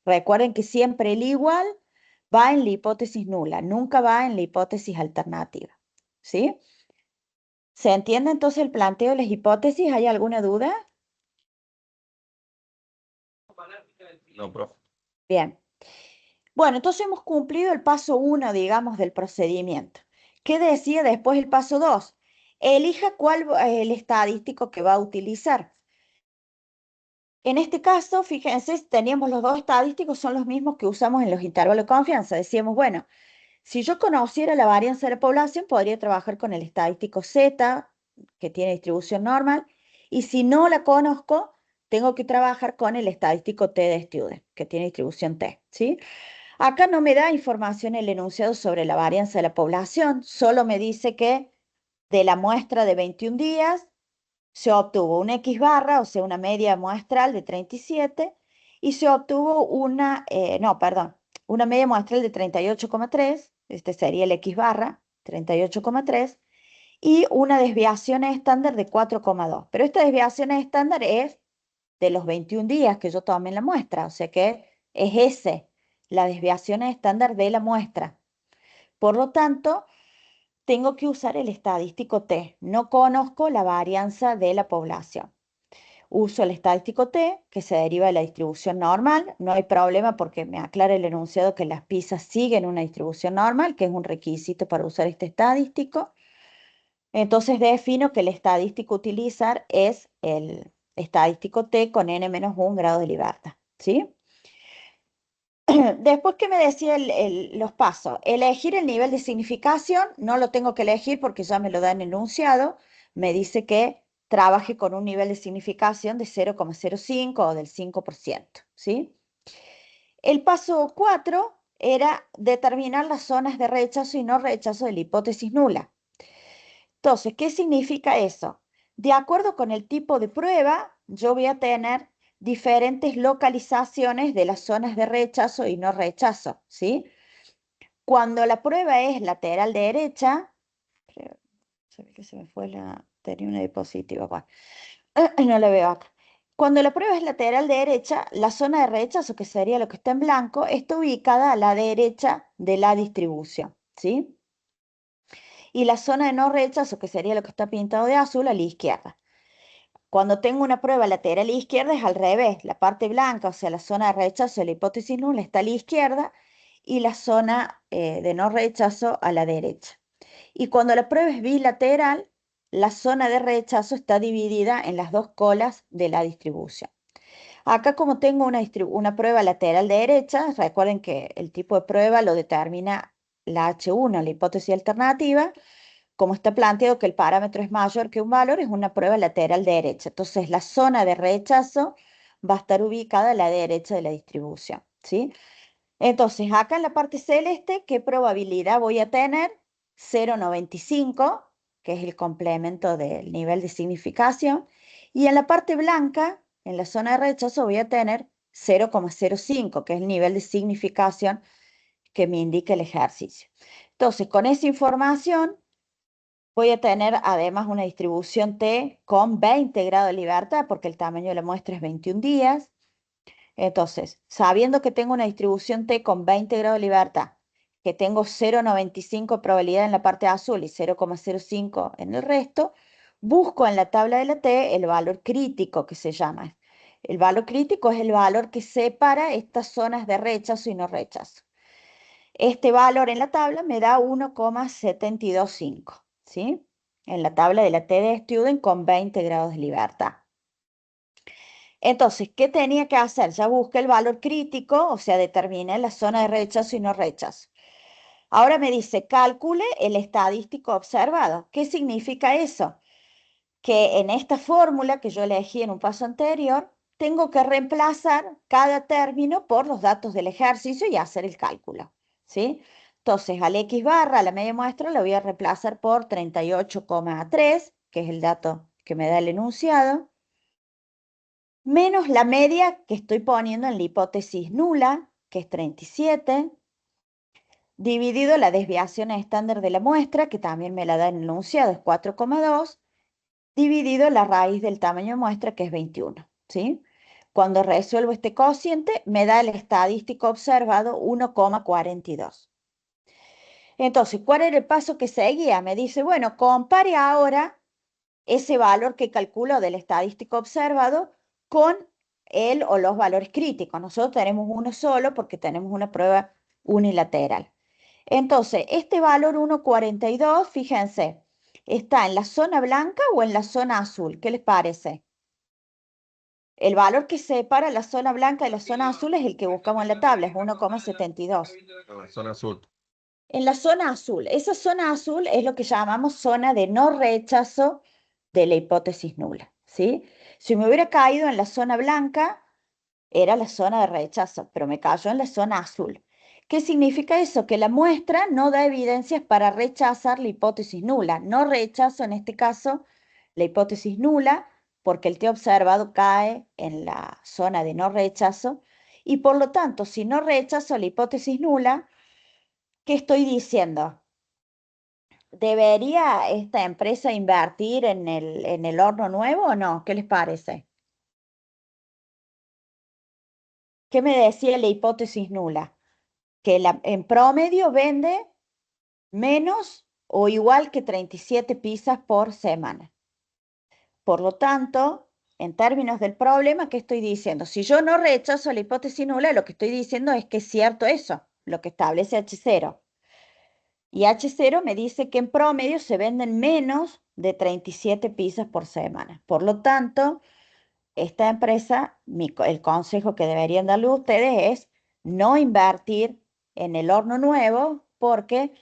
Recuerden que siempre el igual va en la hipótesis nula, nunca va en la hipótesis alternativa, ¿sí? ¿Se entiende entonces el planteo de las hipótesis? ¿Hay alguna duda? No, profe. Bien. Bueno, entonces hemos cumplido el paso 1, digamos, del procedimiento. ¿Qué decía después el paso 2? Elija cuál el estadístico que va a utilizar. En este caso, fíjense, teníamos los dos estadísticos, son los mismos que usamos en los intervalos de confianza. Decíamos, bueno, si yo conociera la varianza de la población, podría trabajar con el estadístico Z, que tiene distribución normal, y si no la conozco, tengo que trabajar con el estadístico T de student, que tiene distribución T, ¿sí? Acá no me da información el enunciado sobre la varianza de la población, solo me dice que de la muestra de 21 días se obtuvo una X barra, o sea, una media muestral de 37, y se obtuvo no, perdón, una media muestral de 38,3, este sería el X barra, 38,3, y una desviación estándar de 4,2. Pero esta desviación estándar es de los 21 días que yo tomé en la muestra, o sea que es la desviación estándar de la muestra. Por lo tanto, tengo que usar el estadístico T. No conozco la varianza de la población. Uso el estadístico T, que se deriva de la distribución normal. No hay problema porque me aclara el enunciado que las piezas siguen una distribución normal, que es un requisito para usar este estadístico. Entonces defino que el estadístico a utilizar es el estadístico T con n-1 grado de libertad, ¿sí? Después que me decía los pasos, elegir el nivel de significación, no lo tengo que elegir porque ya me lo da en el enunciado, me dice que trabaje con un nivel de significación de 0,05 o del 5%, ¿sí? El paso 4 era determinar las zonas de rechazo y no rechazo de la hipótesis nula. Entonces, ¿qué significa eso? De acuerdo con el tipo de prueba, yo voy a tener diferentes localizaciones de las zonas de rechazo y no rechazo, ¿sí? Cuando la prueba es lateral derecha, se ve que se me fue la... tenía una diapositiva, bueno, no la veo acá. Cuando la prueba es lateral derecha, la zona de rechazo, que sería lo que está en blanco, está ubicada a la derecha de la distribución, ¿sí? Y la zona de no rechazo, que sería lo que está pintado de azul, a la izquierda. Cuando tengo una prueba lateral izquierda es al revés, la parte blanca, o sea, la zona de rechazo de la hipótesis nula está a la izquierda y la zona de no rechazo a la derecha. Y cuando la prueba es bilateral, la zona de rechazo está dividida en las dos colas de la distribución. Acá como tengo una prueba lateral derecha, recuerden que el tipo de prueba lo determina la H1, la hipótesis alternativa, como está planteado que el parámetro es mayor que un valor, es una prueba lateral derecha. Entonces, la zona de rechazo va a estar ubicada a la derecha de la distribución, ¿sí? Entonces, acá en la parte celeste, ¿qué probabilidad voy a tener? 0,95, que es el complemento del nivel de significación. Y en la parte blanca, en la zona de rechazo, voy a tener 0,05, que es el nivel de significación que me indica el ejercicio. Entonces, con esa información, voy a tener además una distribución T con 20 grados de libertad, porque el tamaño de la muestra es 21 días. Entonces, sabiendo que tengo una distribución T con 20 grados de libertad, que tengo 0,95 probabilidad en la parte azul y 0,05 en el resto, busco en la tabla de la T el valor crítico que se llama. El valor crítico es el valor que separa estas zonas de rechazo y no rechazo. Este valor en la tabla me da 1,725, ¿sí? En la tabla de la T de Student con 20 grados de libertad. Entonces, ¿qué tenía que hacer? Ya busqué el valor crítico, o sea, determiné la zona de rechazo y no rechazo. Ahora me dice, calcule el estadístico observado. ¿Qué significa eso? Que en esta fórmula que yo elegí en un paso anterior, tengo que reemplazar cada término por los datos del ejercicio y hacer el cálculo, ¿sí? Entonces, al X barra, la media muestra, la voy a reemplazar por 38,3, que es el dato que me da el enunciado, menos la media que estoy poniendo en la hipótesis nula, que es 37, dividido la desviación estándar de la muestra, que también me la da en el enunciado, es 4,2, dividido la raíz del tamaño de muestra, que es 21, ¿sí? Cuando resuelvo este cociente, me da el estadístico observado 1,42. Entonces, ¿cuál era el paso que seguía? Me dice, bueno, compare ahora ese valor que calculó del estadístico observado con el o los valores críticos. Nosotros tenemos uno solo porque tenemos una prueba unilateral. Entonces, este valor 1,42, fíjense, ¿está en la zona blanca o en la zona azul? ¿Qué les parece? El valor que separa la zona blanca de la zona azul es el que buscamos en la tabla, es 1,72. No, zona azul. En la zona azul, esa zona azul es lo que llamamos zona de no rechazo de la hipótesis nula, ¿sí? Si me hubiera caído en la zona blanca, era la zona de rechazo, pero me cayó en la zona azul. ¿Qué significa eso? Que la muestra no da evidencias para rechazar la hipótesis nula. No rechazo, en este caso, la hipótesis nula, porque el T observado cae en la zona de no rechazo, y por lo tanto, si no rechazo la hipótesis nula, ¿qué estoy diciendo? ¿Debería esta empresa invertir en el horno nuevo o no? ¿Qué les parece? ¿Qué me decía la hipótesis nula? Que en promedio vende menos o igual que 37 pizzas por semana. Por lo tanto, en términos del problema, ¿qué estoy diciendo? Si yo no rechazo la hipótesis nula, lo que estoy diciendo es que es cierto eso, lo que establece H0. Y H0 me dice que en promedio se venden menos de 37 pizzas por semana. Por lo tanto, esta empresa, el consejo que deberían darle ustedes es no invertir en el horno nuevo porque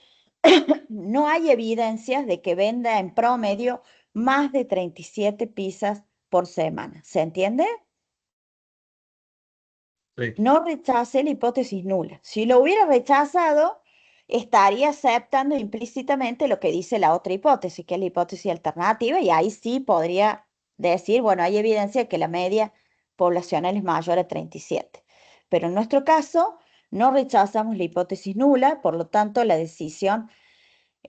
no hay evidencias de que venda en promedio más de 37 pizzas por semana. ¿Se entiende? Sí. No rechace la hipótesis nula. Si lo hubiera rechazado, estaría aceptando implícitamente lo que dice la otra hipótesis, que es la hipótesis alternativa, y ahí sí podría decir, bueno, hay evidencia de que la media poblacional es mayor a 37. Pero en nuestro caso, no rechazamos la hipótesis nula, por lo tanto, la decisión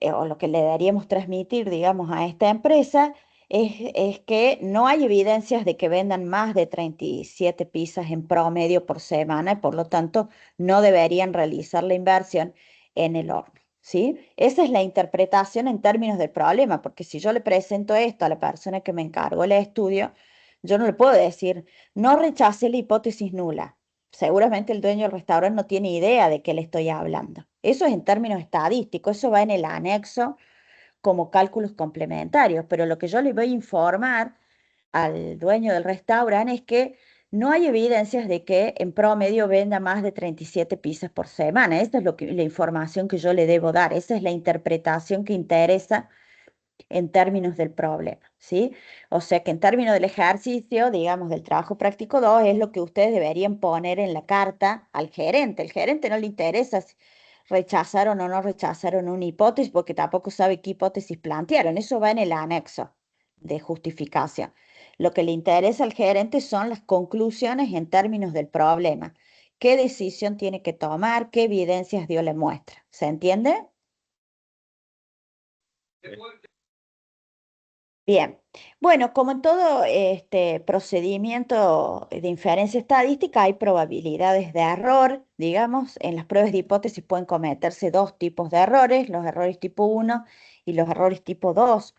o lo que le deberíamos transmitir, digamos, a esta empresa es que no hay evidencias de que vendan más de 37 pizzas en promedio por semana y por lo tanto no deberían realizar la inversión en el horno, ¿sí? Esa es la interpretación en términos del problema, porque si yo le presento esto a la persona que me encargó el estudio, yo no le puedo decir, no rechace la hipótesis nula. Seguramente el dueño del restaurante no tiene idea de qué le estoy hablando. Eso es en términos estadísticos, eso va en el anexo como cálculos complementarios, pero lo que yo le voy a informar al dueño del restaurante es que no hay evidencias de que en promedio venda más de 37 pizzas por semana. Esta es la información que yo le debo dar, esa es la interpretación que interesa en términos del problema, ¿sí? O sea que en términos del ejercicio, digamos, del trabajo práctico 2 es lo que ustedes deberían poner en la carta al gerente. El gerente no le interesa si rechazaron o no rechazaron una hipótesis porque tampoco sabe qué hipótesis plantearon. Eso va en el anexo de justificación. Lo que le interesa al gerente son las conclusiones en términos del problema. ¿Qué decisión tiene que tomar? ¿Qué evidencias dio la muestra? ¿Se entiende? Bien, bueno, como en todo este procedimiento de inferencia estadística hay probabilidades de error, digamos, en las pruebas de hipótesis pueden cometerse dos tipos de errores, los errores tipo uno y los errores tipo 2,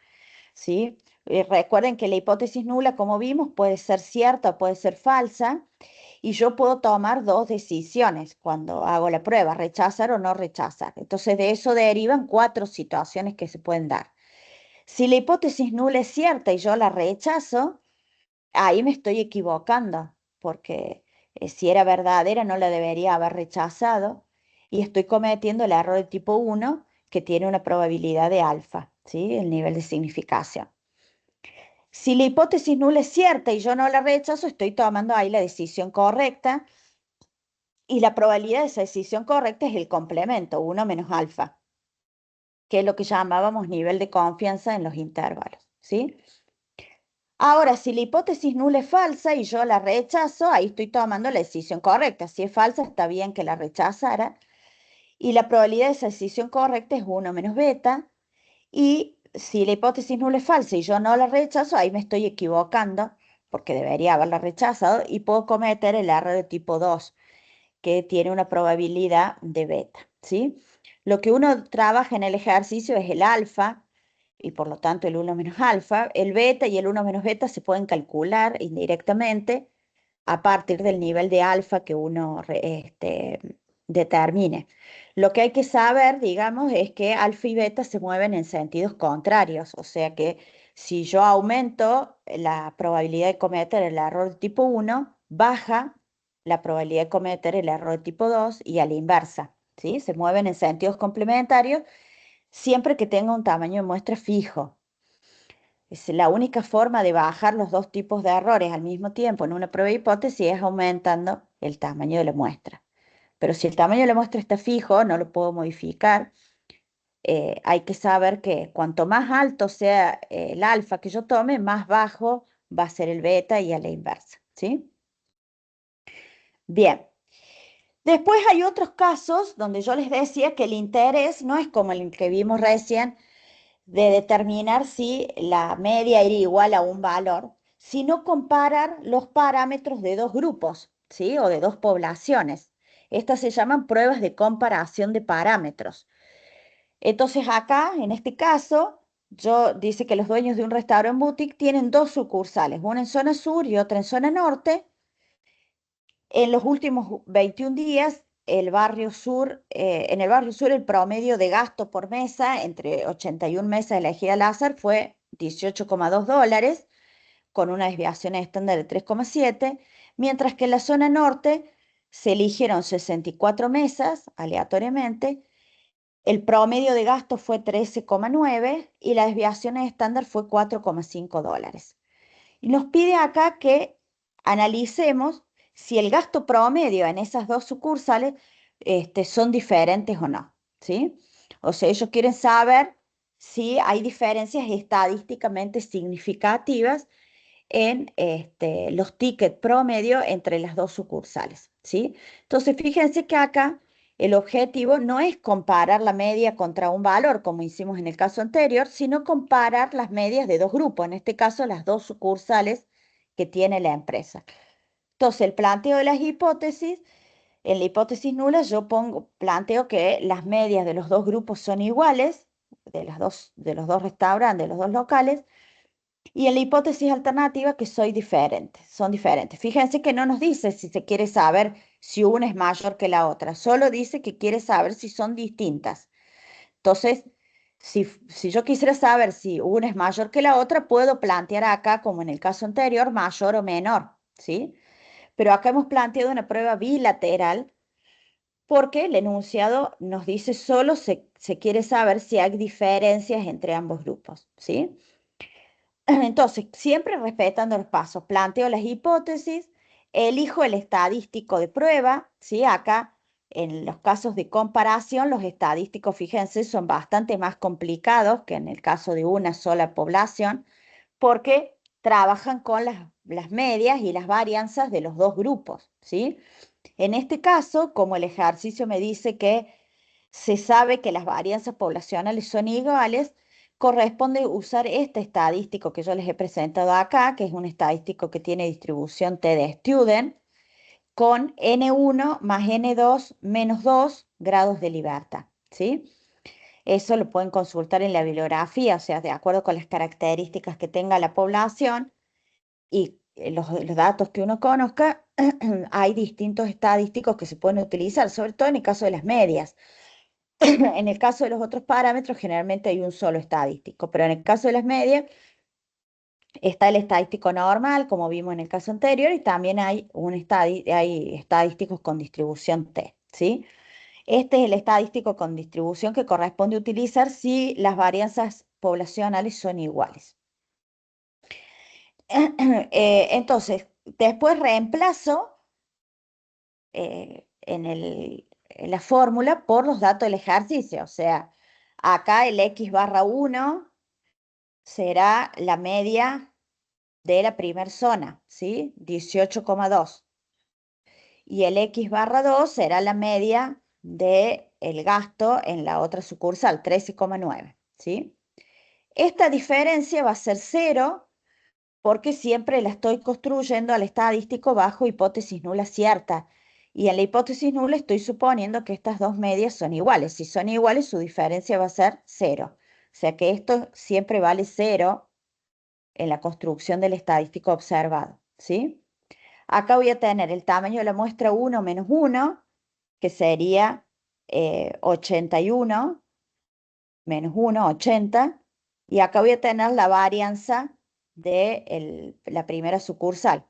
¿sí? Recuerden que la hipótesis nula, como vimos, puede ser cierta o puede ser falsa y yo puedo tomar dos decisiones cuando hago la prueba, rechazar o no rechazar. Entonces de eso derivan cuatro situaciones que se pueden dar. Si la hipótesis nula es cierta y yo la rechazo, ahí me estoy equivocando, porque si era verdadera no la debería haber rechazado y estoy cometiendo el error de tipo uno que tiene una probabilidad de alfa, ¿sí? El nivel de significación. Si la hipótesis nula es cierta y yo no la rechazo, estoy tomando ahí la decisión correcta y la probabilidad de esa decisión correcta es el complemento, uno menos alfa, que es lo que llamábamos nivel de confianza en los intervalos, ¿sí? Ahora, si la hipótesis nula es falsa y yo la rechazo, ahí estoy tomando la decisión correcta. Si es falsa, está bien que la rechazara. Y la probabilidad de esa decisión correcta es uno menos beta. Y si la hipótesis nula es falsa y yo no la rechazo, ahí me estoy equivocando porque debería haberla rechazado y puedo cometer el error de tipo 2 que tiene una probabilidad de beta, ¿sí? Lo que uno trabaja en el ejercicio es el alfa y por lo tanto el uno menos alfa. El beta y el uno menos beta se pueden calcular indirectamente a partir del nivel de alfa que uno determine. Lo que hay que saber, digamos, es que alfa y beta se mueven en sentidos contrarios, o sea que si yo aumento la probabilidad de cometer el error de tipo uno baja la probabilidad de cometer el error de tipo 2 y a la inversa, ¿sí? Se mueven en sentidos complementarios siempre que tenga un tamaño de muestra fijo. Es la única forma de bajar los dos tipos de errores al mismo tiempo en una prueba de hipótesis es aumentando el tamaño de la muestra. Pero si el tamaño de la muestra está fijo, no lo puedo modificar. Hay que saber que cuanto más alto sea el alfa que yo tome, más bajo va a ser el beta y a la inversa, ¿sí? Bien. Después hay otros casos donde yo les decía que el interés no es como el que vimos recién de determinar si la media era igual a un valor, sino comparar los parámetros de dos grupos, ¿sí? O de dos poblaciones. Estas se llaman pruebas de comparación de parámetros. Entonces acá, en este caso, yo dice que los dueños de un restaurante boutique tienen dos sucursales, una en zona sur y otra en zona norte. En los últimos 21 días, en el barrio sur el promedio de gasto por mesa entre 81 mesas elegidas al azar fue $18,2, con una desviación estándar de 3,7, mientras que en la zona norte se eligieron 64 mesas aleatoriamente, el promedio de gasto fue 13,9 y la desviación estándar fue $4,5. Y nos pide acá que analicemos si el gasto promedio en esas dos sucursales son diferentes o no, ¿sí? O sea, ellos quieren saber si hay diferencias estadísticamente significativas en los tickets promedio entre las dos sucursales, ¿sí? Entonces, fíjense que acá el objetivo no es comparar la media contra un valor, como hicimos en el caso anterior, sino comparar las medias de dos grupos, en este caso las dos sucursales que tiene la empresa. Entonces, el planteo de las hipótesis, en la hipótesis nula yo planteo que las medias de los dos grupos son iguales, de los dos restaurantes, de los dos locales, y en la hipótesis alternativa que son diferentes. Fíjense que no nos dice si se quiere saber si una es mayor que la otra, solo dice que quiere saber si son distintas. Entonces, si yo quisiera saber si una es mayor que la otra, puedo plantear acá, como en el caso anterior, mayor o menor, ¿sí? Pero acá hemos planteado una prueba bilateral porque el enunciado nos dice solo se quiere saber si hay diferencias entre ambos grupos, ¿sí? Entonces, siempre respetando los pasos, planteo las hipótesis, elijo el estadístico de prueba, ¿sí? Acá, en los casos de comparación, los estadísticos, fíjense, son bastante más complicados que en el caso de una sola población, porque trabajan con las medias y las varianzas de los dos grupos, ¿sí? En este caso, como el ejercicio me dice que se sabe que las varianzas poblacionales son iguales, corresponde usar este estadístico que yo les he presentado acá, que es un estadístico que tiene distribución T de Student, con N1 más N2 menos 2 grados de libertad, ¿sí? Eso lo pueden consultar en la bibliografía, o sea, de acuerdo con las características que tenga la población y los datos que uno conozca, hay distintos estadísticos que se pueden utilizar, sobre todo en el caso de las medias. En el caso de los otros parámetros, generalmente hay un solo estadístico, pero en el caso de las medias está el estadístico normal, como vimos en el caso anterior, y también hay estadísticos con distribución T, ¿sí? Este es el estadístico con distribución que corresponde utilizar si las varianzas poblacionales son iguales. Entonces, después reemplazo en la fórmula por los datos del ejercicio. O sea, acá el x/1 será la media de la primera zona, ¿sí? 18,2. Y el x/2 será la media del gasto en la otra sucursal, 13,9, ¿sí? Esta diferencia va a ser cero porque siempre la estoy construyendo al estadístico bajo hipótesis nula cierta. Y en la hipótesis nula estoy suponiendo que estas dos medias son iguales. Si son iguales, su diferencia va a ser cero. O sea que esto siempre vale cero en la construcción del estadístico observado, ¿sí? Acá voy a tener el tamaño de la muestra 1 menos 1, que sería 81 menos 1, 80. Y acá voy a tener la varianza de la primera sucursal,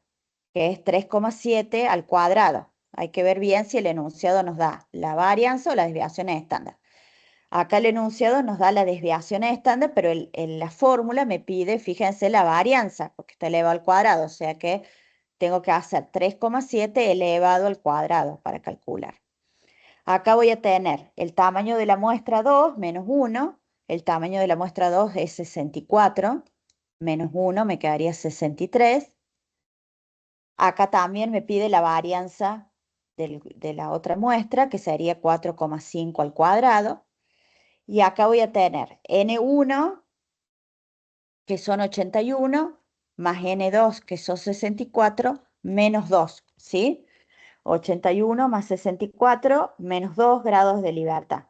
que es 3,7 al cuadrado. Hay que ver bien si el enunciado nos da la varianza o la desviación estándar. Acá el enunciado nos da la desviación estándar, pero la fórmula me pide, fíjense, la varianza, porque está elevado al cuadrado, o sea que tengo que hacer 3,7 elevado al cuadrado para calcular. Acá voy a tener el tamaño de la muestra 2 menos 1. El tamaño de la muestra 2 es 64, menos 1 me quedaría 63. Acá también me pide la varianza de la otra muestra, que sería 4,5 al cuadrado. Y acá voy a tener N1, que son 81, más N2, que son 64, menos 2, ¿sí? 81 más 64, menos 2 grados de libertad.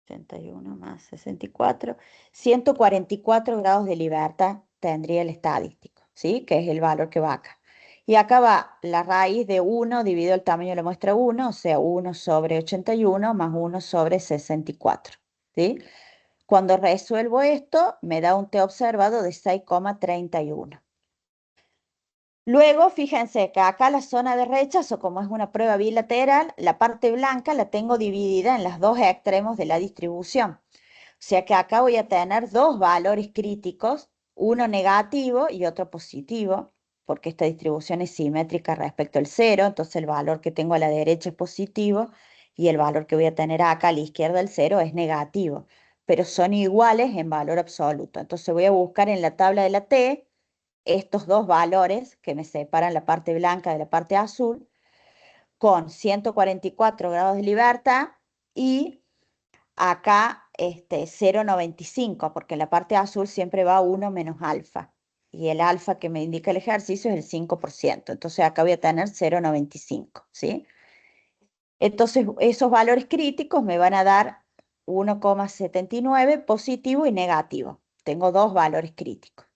81 más 64, 144 grados de libertad tendría el estadístico, ¿sí? Que es el valor que va acá. Y acá va la raíz de 1 dividido el tamaño de la muestra 1, o sea, 1 sobre 81 más 1 sobre 64, ¿sí? Cuando resuelvo esto, me da un t observado de 6,31. Luego, fíjense que acá la zona de rechazo, como es una prueba bilateral, la parte blanca la tengo dividida en los dos extremos de la distribución. O sea que acá voy a tener dos valores críticos, uno negativo y otro positivo, porque esta distribución es simétrica respecto al cero, entonces el valor que tengo a la derecha es positivo y el valor que voy a tener acá a la izquierda del cero es negativo, pero son iguales en valor absoluto. Entonces voy a buscar en la tabla de la T estos dos valores que me separan la parte blanca de la parte azul, con 144 grados de libertad y acá 0,95, porque la parte azul siempre va 1 menos alfa. Y el alfa que me indica el ejercicio es el 5%. Entonces acá voy a tener 0,95, ¿sí? Entonces esos valores críticos me van a dar 1,79 positivo y negativo. Tengo dos valores críticos.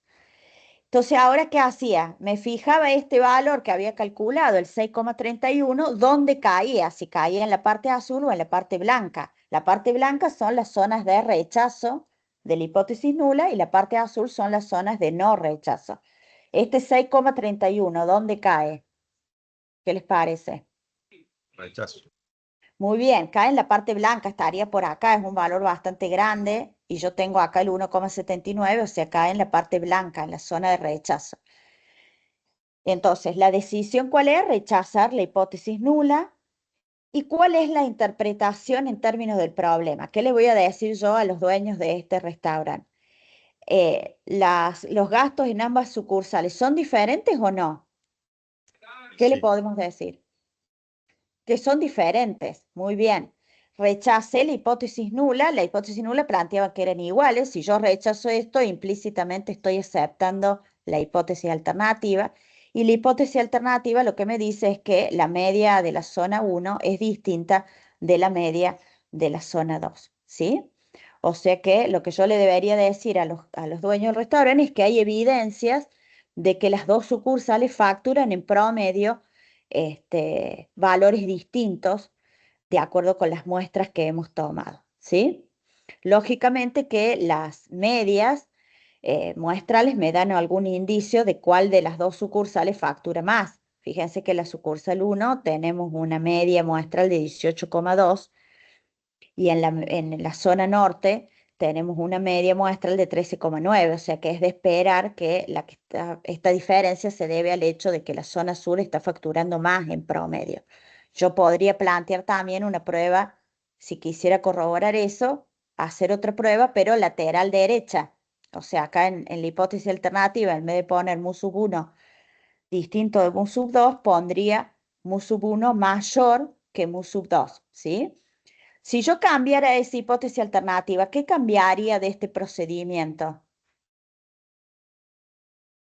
Entonces, ahora, ¿qué hacía? Me fijaba este valor que había calculado, el 6,31, dónde caía, si caía en la parte azul o en la parte blanca. La parte blanca son las zonas de rechazo de la hipótesis nula y la parte azul son las zonas de no rechazo. Este 6,31, ¿dónde cae? ¿Qué les parece? Rechazo. Muy bien, cae en la parte blanca, estaría por acá, es un valor bastante grande y yo tengo acá el 1,79, o sea, cae en la parte blanca, en la zona de rechazo. Entonces, la decisión, ¿cuál es? Rechazar la hipótesis nula. ¿Y cuál es la interpretación en términos del problema? ¿Qué le voy a decir yo a los dueños de este restaurante? ¿Los gastos en ambas sucursales son diferentes o no? ¿Qué le Sí, podemos decir? Que son diferentes. Muy bien. Rechacé la hipótesis nula planteaba que eran iguales. Si yo rechazo esto, implícitamente estoy aceptando la hipótesis alternativa. Y la hipótesis alternativa lo que me dice es que la media de la zona 1 es distinta de la media de la zona 2, ¿sí? O sea que lo que yo le debería decir a los dueños del restaurante es que hay evidencias de que las dos sucursales facturan en promedio valores distintos de acuerdo con las muestras que hemos tomado, ¿sí? Lógicamente que las medias muestrales me dan algún indicio de cuál de las dos sucursales factura más. Fíjense que en la sucursal 1 tenemos una media muestral de 18,2 y en la zona norte tenemos una media muestral de 13,9, o sea que es de esperar que esta diferencia se debe al hecho de que la zona sur está facturando más en promedio. Yo podría plantear también una prueba, si quisiera corroborar eso, hacer otra prueba, pero lateral derecha. O sea, acá en la hipótesis alternativa, en vez de poner mu sub 1 distinto de mu sub 2, pondría mu sub 1 mayor que mu sub 2, ¿sí? Si yo cambiara esa hipótesis alternativa, ¿qué cambiaría de este procedimiento?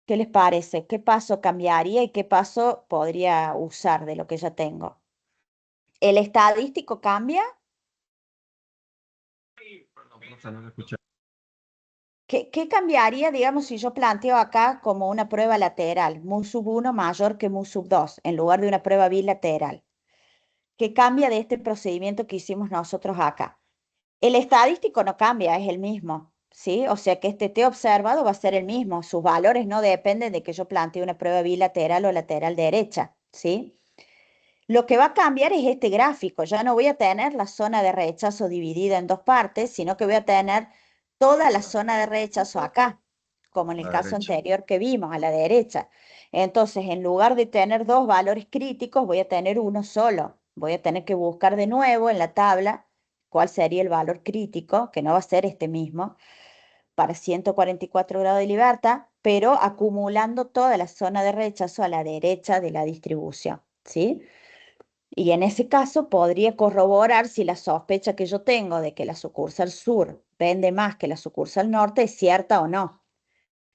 ¿Qué les parece? ¿Qué paso cambiaría y qué paso podría usar de lo que ya tengo? ¿El estadístico cambia? Perdón, profe, no lo escuché. ¿Qué cambiaría, digamos, si yo planteo acá como una prueba lateral, mu sub 1 mayor que mu sub 2, en lugar de una prueba bilateral? ¿Qué cambia de este procedimiento que hicimos nosotros acá? El estadístico no cambia, es el mismo, ¿sí? O sea que este T observado va a ser el mismo. Sus valores no dependen de que yo plantee una prueba bilateral o lateral derecha, ¿sí? Lo que va a cambiar es este gráfico. Ya no voy a tener la zona de rechazo dividida en dos partes, sino que voy a tener toda la zona de rechazo acá, como en el La caso derecha. anterior que vimos, a la derecha. Entonces, en lugar de tener dos valores críticos, voy a tener uno solo. Voy a tener que buscar de nuevo en la tabla cuál sería el valor crítico, que no va a ser este mismo, para 144 grados de libertad, pero acumulando toda la zona de rechazo a la derecha de la distribución, ¿sí? Y en ese caso podría corroborar si la sospecha que yo tengo de que la sucursal sur vende más que la sucursal norte es cierta o no.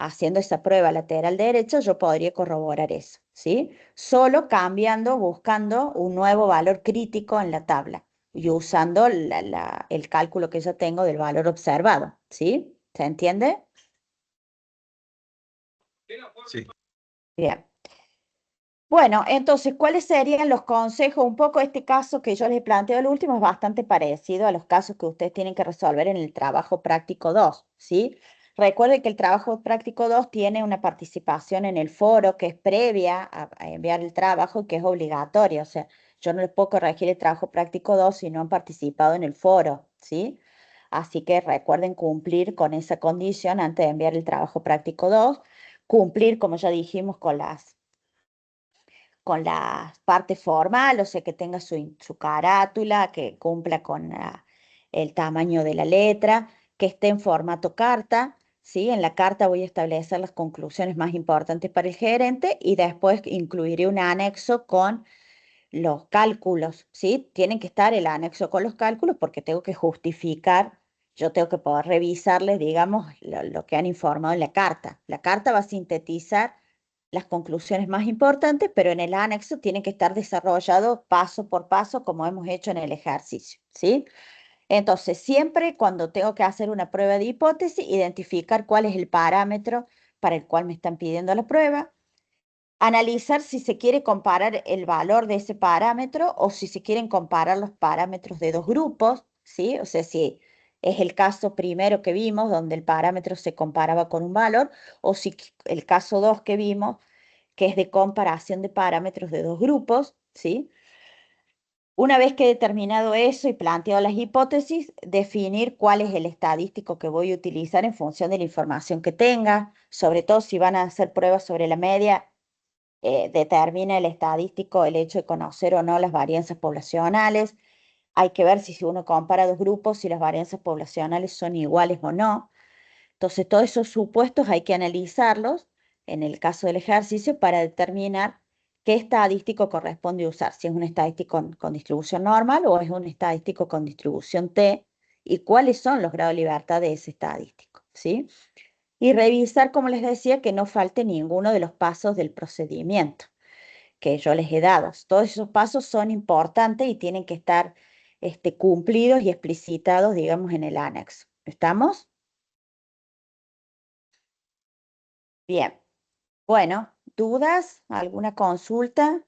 Haciendo esa prueba lateral derecha, yo podría corroborar eso, ¿sí? Solo cambiando, buscando un nuevo valor crítico en la tabla y usando el cálculo que yo tengo del valor observado, ¿sí? ¿Se entiende? Sí, Bien. Bueno, entonces, ¿cuáles serían los consejos? Un poco este caso que yo les planteo, el último es bastante parecido a los casos que ustedes tienen que resolver en el trabajo práctico 2, ¿sí? Recuerden que el trabajo práctico 2 tiene una participación en el foro que es previa a enviar el trabajo, que es obligatoria. O sea, yo no les puedo corregir el trabajo práctico 2 si no han participado en el foro, ¿sí? Así que recuerden cumplir con esa condición antes de enviar el trabajo práctico 2, cumplir, como ya dijimos, con la parte formal, o sea, que tenga su carátula, que cumpla con el tamaño de la letra, que esté en formato carta, ¿sí? En la carta voy a establecer las conclusiones más importantes para el gerente y después incluiré un anexo con los cálculos, ¿sí? Tienen que estar el anexo con los cálculos porque tengo que justificar, yo tengo que poder revisarles, digamos, lo que han informado en la carta. La carta va a sintetizar las conclusiones más importantes, pero en el anexo tiene que estar desarrollado paso por paso como hemos hecho en el ejercicio, ¿sí? Entonces, siempre cuando tengo que hacer una prueba de hipótesis, identificar cuál es el parámetro para el cual me están pidiendo la prueba, analizar si se quiere comparar el valor de ese parámetro o si se quieren comparar los parámetros de dos grupos, ¿sí? O sea, si es el caso primero que vimos, donde el parámetro se comparaba con un valor, o si el caso 2 que vimos, que es de comparación de parámetros de dos grupos, ¿sí? Una vez que he determinado eso y planteado las hipótesis, definir cuál es el estadístico que voy a utilizar en función de la información que tenga, sobre todo si van a hacer pruebas sobre la media, determina el estadístico el hecho de conocer o no las varianzas poblacionales. Hay que ver si uno compara dos grupos, si las varianzas poblacionales son iguales o no. Entonces, todos esos supuestos hay que analizarlos en el caso del ejercicio para determinar qué estadístico corresponde usar, si es un estadístico con distribución normal o es un estadístico con distribución T y cuáles son los grados de libertad de ese estadístico, ¿sí? Y revisar, como les decía, que no falte ninguno de los pasos del procedimiento que yo les he dado. Todos esos pasos son importantes y tienen que estar cumplidos y explicitados, digamos, en el anexo. ¿Estamos? Bien. Bueno, ¿dudas? ¿Alguna consulta?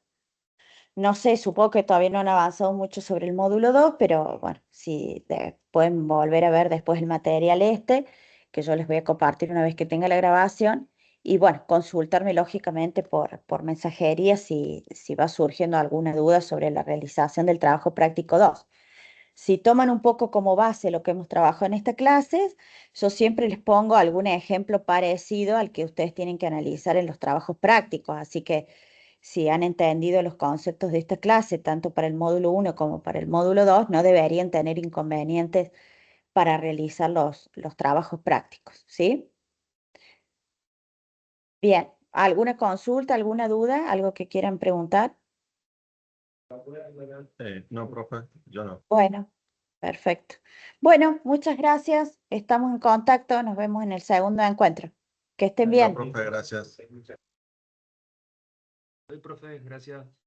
No sé, supongo que todavía no han avanzado mucho sobre el módulo 2, pero bueno, si pueden volver a ver después el material que yo les voy a compartir una vez que tenga la grabación. Y bueno, consultarme lógicamente por mensajería si va surgiendo alguna duda sobre la realización del trabajo práctico 2. Si toman un poco como base lo que hemos trabajado en esta clase, yo siempre les pongo algún ejemplo parecido al que ustedes tienen que analizar en los trabajos prácticos. Así que si han entendido los conceptos de esta clase, tanto para el módulo 1 como para el módulo 2, no deberían tener inconvenientes para realizar los trabajos prácticos, ¿sí? Bien, ¿alguna consulta, alguna duda, algo que quieran preguntar? No, profe, yo no. Bueno, perfecto. Bueno, muchas gracias. Estamos en contacto. Nos vemos en el segundo encuentro. Que estén No, bien. profe, gracias. Profe, gracias.